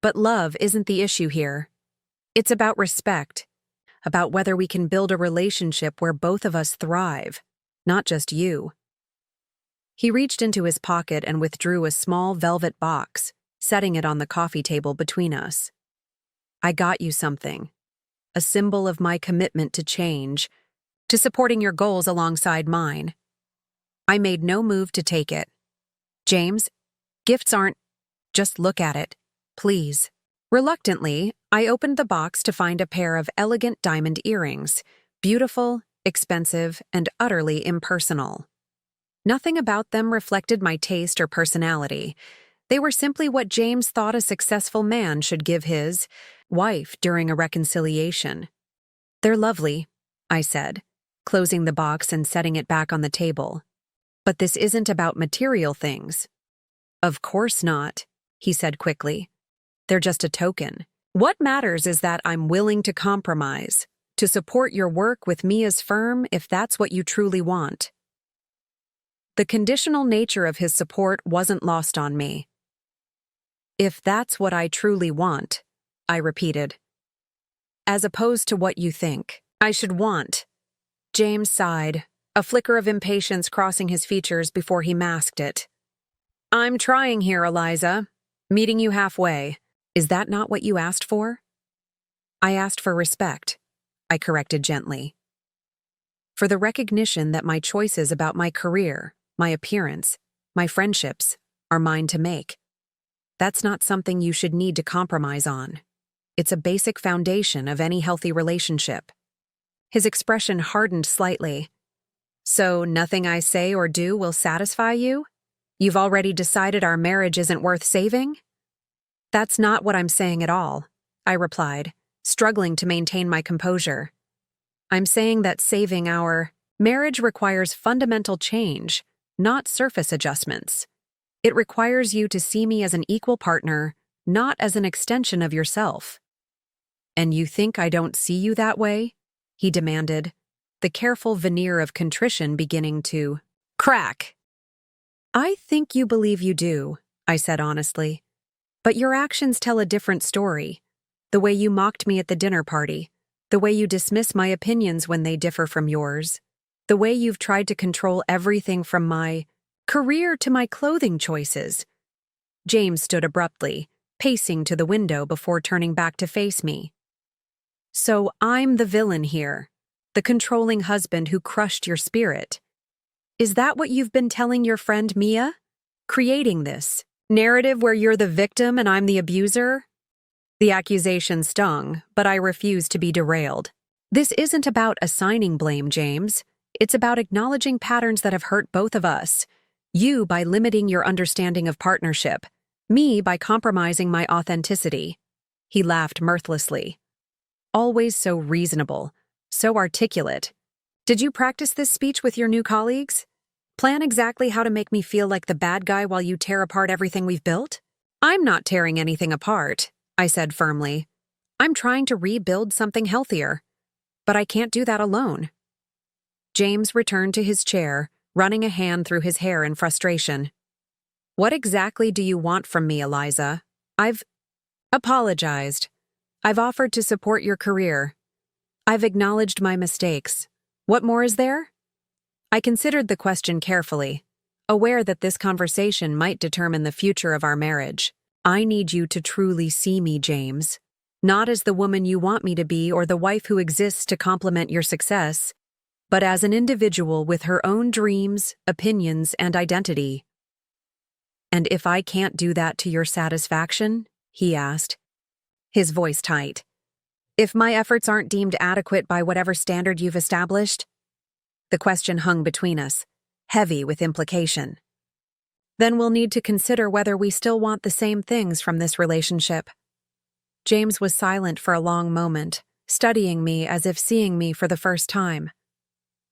But love isn't the issue here. It's about respect, about whether we can build a relationship where both of us thrive, not just you." He reached into his pocket and withdrew a small velvet box, setting it on the coffee table between us. "I got you something, a symbol of my commitment to change, to supporting your goals alongside mine." I made no move to take it. "James, gifts aren't... Just look at it, please." Reluctantly, I opened the box to find a pair of elegant diamond earrings, beautiful, expensive, and utterly impersonal. Nothing about them reflected my taste or personality. They were simply what James thought a successful man should give his wife during a reconciliation. "They're lovely," I said, closing the box and setting it back on the table. "But this isn't about material things." "Of course not," he said quickly. "They're just a token. What matters is that I'm willing to compromise, to support your work with me as firm if that's what you truly want." The conditional nature of his support wasn't lost on me. "If that's what I truly want," I repeated. "As opposed to what you think I should want." James sighed, a flicker of impatience crossing his features before he masked it. "I'm trying here, Eliza. Meeting you halfway. Is that not what you asked for?" "I asked for respect," I corrected gently. "For the recognition that my choices about my career, my appearance, my friendships, are mine to make. That's not something you should need to compromise on. It's a basic foundation of any healthy relationship." His expression hardened slightly. "So nothing I say or do will satisfy you? You've already decided our marriage isn't worth saving?" "That's not what I'm saying at all," I replied, struggling to maintain my composure. "I'm saying that saving our marriage requires fundamental change, not surface adjustments. It requires you to see me as an equal partner, not as an extension of yourself." "And you think I don't see you that way?" he demanded, the careful veneer of contrition beginning to crack. "I think you believe you do," I said honestly. "But your actions tell a different story. The way you mocked me at the dinner party, the way you dismiss my opinions when they differ from yours, the way you've tried to control everything from my career to my clothing choices." James stood abruptly, pacing to the window before turning back to face me. "So I'm the villain here, the controlling husband who crushed your spirit. Is that what you've been telling your friend Mia? Creating this narrative where you're the victim and I'm the abuser?" The accusation stung, but I refused to be derailed. "This isn't about assigning blame, James. It's about acknowledging patterns that have hurt both of us. You by limiting your understanding of partnership, me by compromising my authenticity. He laughed mirthlessly. Always so reasonable, so articulate. Did you practice this speech with your new colleagues? Plan exactly how to make me feel like the bad guy while you tear apart everything we've built? I'm not tearing anything apart, I said firmly. I'm trying to rebuild something healthier. But I can't do that alone. James returned to his chair, running a hand through his hair in frustration. What exactly do you want from me, Eliza? I've apologized. I've offered to support your career. I've acknowledged my mistakes. What more is there? I considered the question carefully, aware that this conversation might determine the future of our marriage. I need you to truly see me, James. Not as the woman you want me to be or the wife who exists to complement your success, but as an individual with her own dreams, opinions, and identity. And if I can't do that to your satisfaction? He asked, his voice tight. If my efforts aren't deemed adequate by whatever standard you've established? The question hung between us, heavy with implication. Then we'll need to consider whether we still want the same things from this relationship. James was silent for a long moment, studying me as if seeing me for the first time.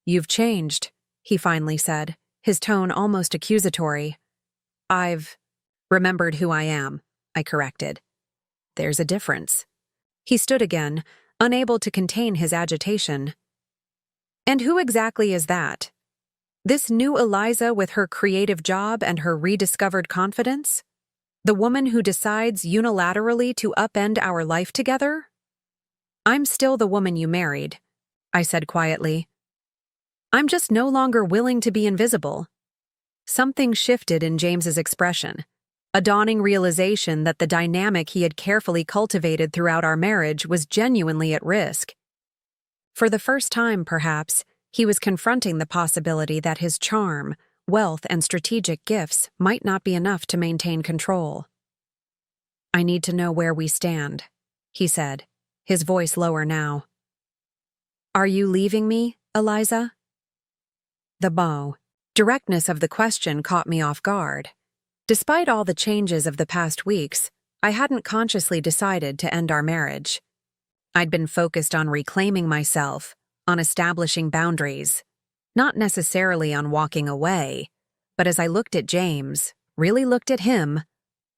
You've changed, he finally said, his tone almost accusatory. I've remembered who I am, I corrected. There's a difference. He stood again, unable to contain his agitation. And who exactly is that? This new Eliza with her creative job and her rediscovered confidence? The woman who decides unilaterally to upend our life together? I'm still the woman you married, I said quietly. I'm just no longer willing to be invisible. Something shifted in James's expression, a dawning realization that the dynamic he had carefully cultivated throughout our marriage was genuinely at risk. For the first time, perhaps, he was confronting the possibility that his charm, wealth, and strategic gifts might not be enough to maintain control. I need to know where we stand, he said, his voice lower now. Are you leaving me, Eliza? The directness of the question caught me off guard. Despite all the changes of the past weeks, I hadn't consciously decided to end our marriage. I'd been focused on reclaiming myself, on establishing boundaries, not necessarily on walking away, but as I looked at James, really looked at him,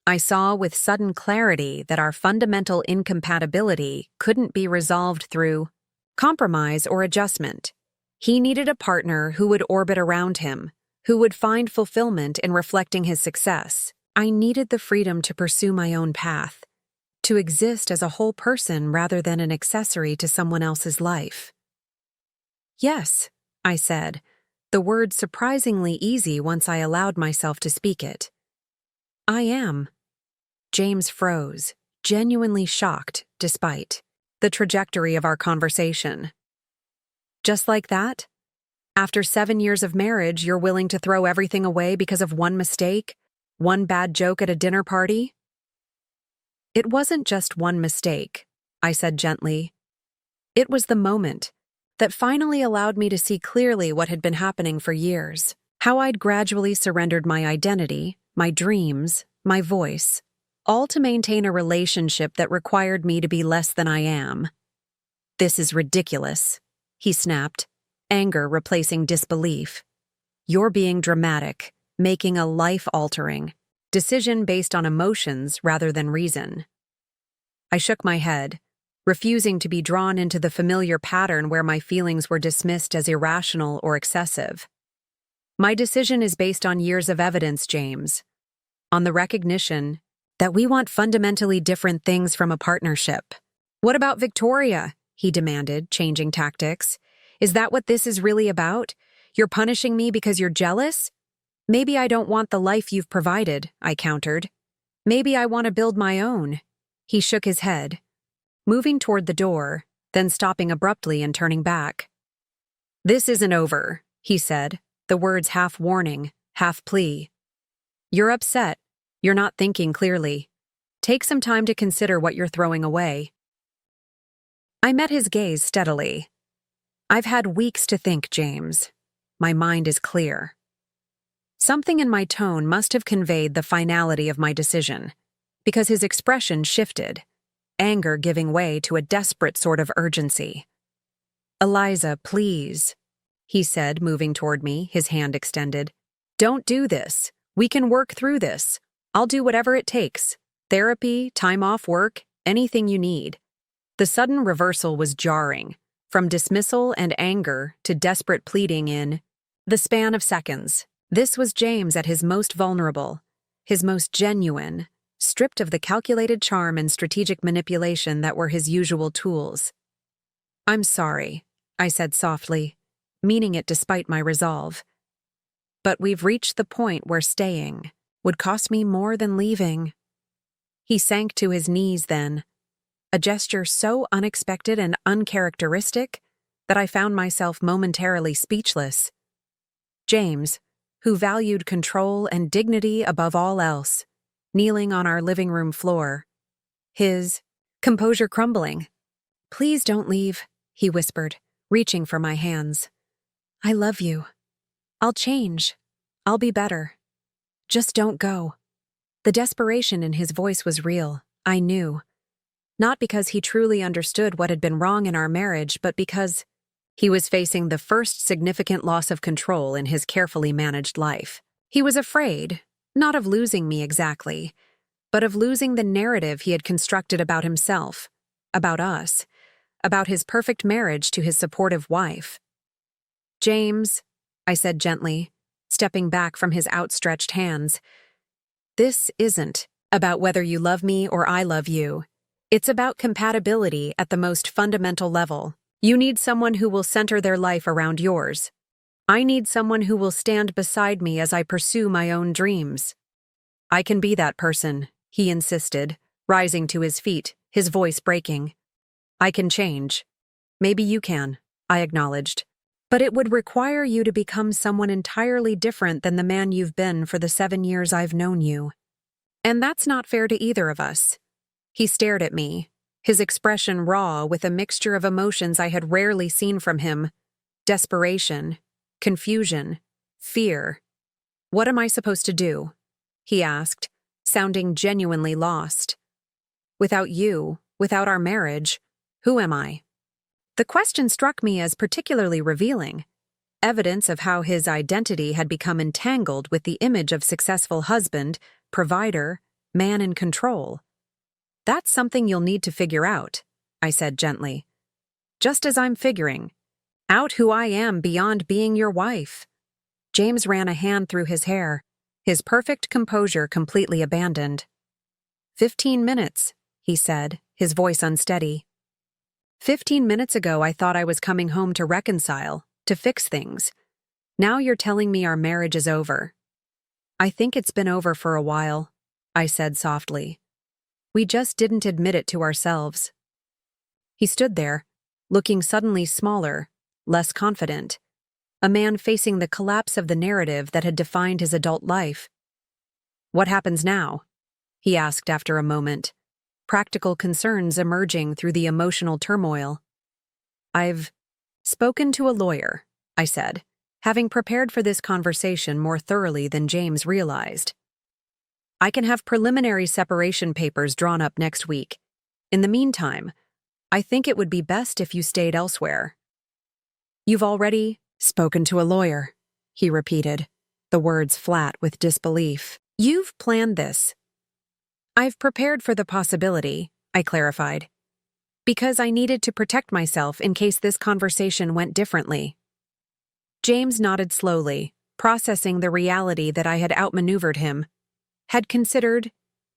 I saw with sudden clarity that our fundamental incompatibility couldn't be resolved through compromise or adjustment. He needed a partner who would orbit around him, who would find fulfillment in reflecting his success. I needed the freedom to pursue my own path, to exist as a whole person rather than an accessory to someone else's life. Yes, I said, the word surprisingly easy once I allowed myself to speak it. I am. James froze, genuinely shocked despite the trajectory of our conversation. Just like that? After 7 years of marriage, you're willing to throw everything away because of one mistake, one bad joke at a dinner party? It wasn't just one mistake, I said gently. It was the moment that finally allowed me to see clearly what had been happening for years, how I'd gradually surrendered my identity, my dreams, my voice, all to maintain a relationship that required me to be less than I am. This is ridiculous, he snapped, anger replacing disbelief. You're being dramatic, making a life-altering decision based on emotions rather than reason. I shook my head, refusing to be drawn into the familiar pattern where my feelings were dismissed as irrational or excessive. My decision is based on years of evidence, James, on the recognition that we want fundamentally different things from a partnership. What about Victoria? He demanded, changing tactics. Is that what this is really about? You're punishing me because you're jealous? Maybe I don't want the life you've provided, I countered. Maybe I want to build my own. He shook his head, moving toward the door, then stopping abruptly and turning back. This isn't over, he said, the words half warning, half plea. You're upset. You're not thinking clearly. Take some time to consider what you're throwing away. I met his gaze steadily. I've had weeks to think, James. My mind is clear. Something in my tone must have conveyed the finality of my decision, because his expression shifted, anger giving way to a desperate sort of urgency. Eliza, please, he said, moving toward me, his hand extended. Don't do this. We can work through this. I'll do whatever it takes. Therapy, time off work, anything you need. The sudden reversal was jarring, from dismissal and anger to desperate pleading in the span of seconds. This was James at his most vulnerable, his most genuine, stripped of the calculated charm and strategic manipulation that were his usual tools. I'm sorry, I said softly, meaning it despite my resolve. But we've reached the point where staying would cost me more than leaving. He sank to his knees then, a gesture so unexpected and uncharacteristic that I found myself momentarily speechless. James, who valued control and dignity above all else, kneeling on our living room floor, his composure crumbling. Please don't leave, he whispered, reaching for my hands. I love you. I'll change. I'll be better. Just don't go. The desperation in his voice was real, I knew. Not because he truly understood what had been wrong in our marriage, but because he was facing the first significant loss of control in his carefully managed life. He was afraid, not of losing me exactly, but of losing the narrative he had constructed about himself, about us, about his perfect marriage to his supportive wife. James, I said gently, stepping back from his outstretched hands, this isn't about whether you love me or I love you. It's about compatibility at the most fundamental level. You need someone who will center their life around yours. I need someone who will stand beside me as I pursue my own dreams. I can be that person, he insisted, rising to his feet, his voice breaking. I can change. Maybe you can, I acknowledged. But it would require you to become someone entirely different than the man you've been for the 7 years I've known you. And that's not fair to either of us. He stared at me, his expression raw with a mixture of emotions I had rarely seen from him. Desperation, confusion, fear. What am I supposed to do? He asked, sounding genuinely lost. Without you, without our marriage, who am I? The question struck me as particularly revealing, evidence of how his identity had become entangled with the image of successful husband, provider, man in control. That's something you'll need to figure out, I said gently. Just as I'm figuring out who I am beyond being your wife. James ran a hand through his hair, his perfect composure completely abandoned. 15 minutes, he said, his voice unsteady. 15 minutes ago I thought I was coming home to reconcile, to fix things. Now you're telling me our marriage is over. I think it's been over for a while, I said softly. We just didn't admit it to ourselves. He stood there, looking suddenly smaller, less confident, a man facing the collapse of the narrative that had defined his adult life. What happens now? He asked after a moment, practical concerns emerging through the emotional turmoil. I've spoken to a lawyer, I said, having prepared for this conversation more thoroughly than James realized. I can have preliminary separation papers drawn up next week. In the meantime, I think it would be best if you stayed elsewhere. You've already spoken to a lawyer, he repeated, the words flat with disbelief. You've planned this. I've prepared for the possibility, I clarified, because I needed to protect myself in case this conversation went differently. James nodded slowly, processing the reality that I had outmaneuvered him, had considered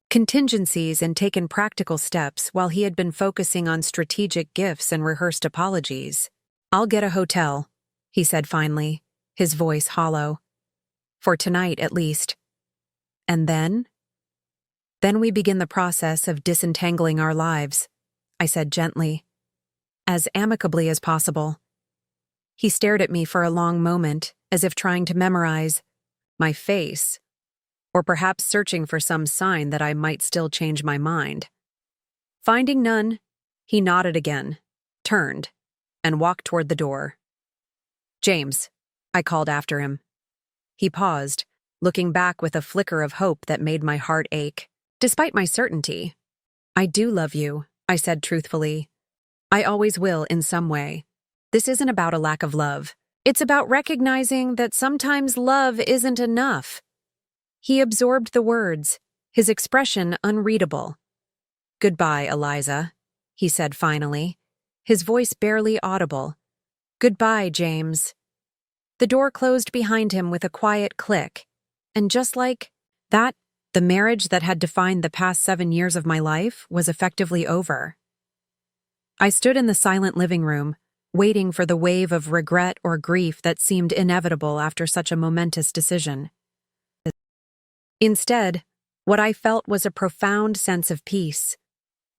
contingencies and taken practical steps while he had been focusing on strategic gifts and rehearsed apologies. I'll get a hotel, he said finally, his voice hollow. For tonight, at least. And then? Then we begin the process of disentangling our lives, I said gently, as amicably as possible. He stared at me for a long moment, as if trying to memorize my face, or perhaps searching for some sign that I might still change my mind. Finding none, he nodded again, turned, and walked toward the door. James, I called after him. He paused, looking back with a flicker of hope that made my heart ache. Despite my certainty, I do love you, I said truthfully. I always will in some way. This isn't about a lack of love. It's about recognizing that sometimes love isn't enough. He absorbed the words, his expression unreadable. Goodbye, Eliza, he said finally, his voice barely audible. Goodbye, James. The door closed behind him with a quiet click, and just like that, the marriage that had defined the past 7 years of my life was effectively over. I stood in the silent living room, waiting for the wave of regret or grief that seemed inevitable after such a momentous decision. Instead, what I felt was a profound sense of peace,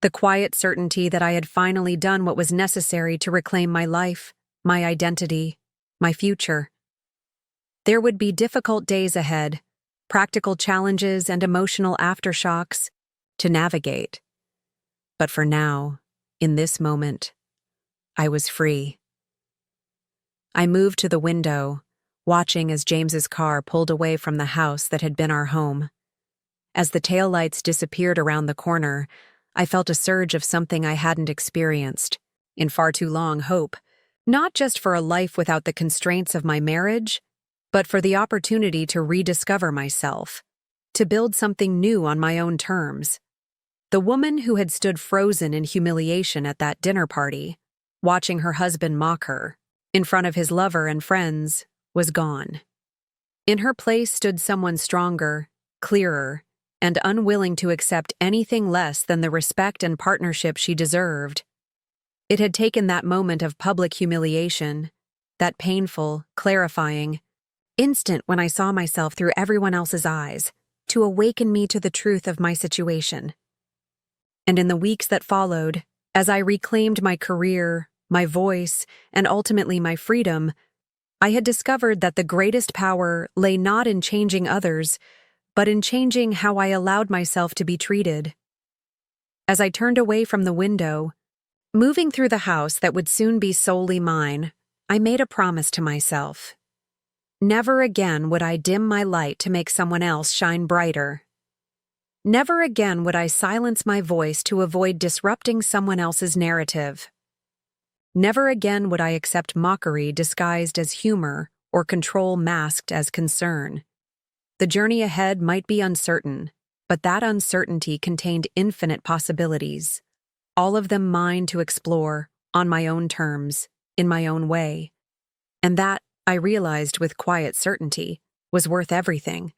the quiet certainty that I had finally done what was necessary to reclaim my life, my identity, my future. There would be difficult days ahead, practical challenges and emotional aftershocks to navigate. But for now, in this moment, I was free. I moved to the window, watching as James's car pulled away from the house that had been our home. As the taillights disappeared around the corner, I felt a surge of something I hadn't experienced in far too long: hope, not just for a life without the constraints of my marriage, but for the opportunity to rediscover myself, to build something new on my own terms. The woman who had stood frozen in humiliation at that dinner party, watching her husband mock her, in front of his lover and friends, was gone. In her place stood someone stronger, clearer, and unwilling to accept anything less than the respect and partnership she deserved. It had taken that moment of public humiliation, that painful, clarifying instant when I saw myself through everyone else's eyes, to awaken me to the truth of my situation. And in the weeks that followed, as I reclaimed my career, my voice, and ultimately my freedom, I had discovered that the greatest power lay not in changing others, but in changing how I allowed myself to be treated. As I turned away from the window, moving through the house that would soon be solely mine, I made a promise to myself. Never again would I dim my light to make someone else shine brighter. Never again would I silence my voice to avoid disrupting someone else's narrative. Never again would I accept mockery disguised as humor or control masked as concern. The journey ahead might be uncertain, but that uncertainty contained infinite possibilities, all of them mine to explore, on my own terms, in my own way. And that, I realized with quiet certainty, was worth everything.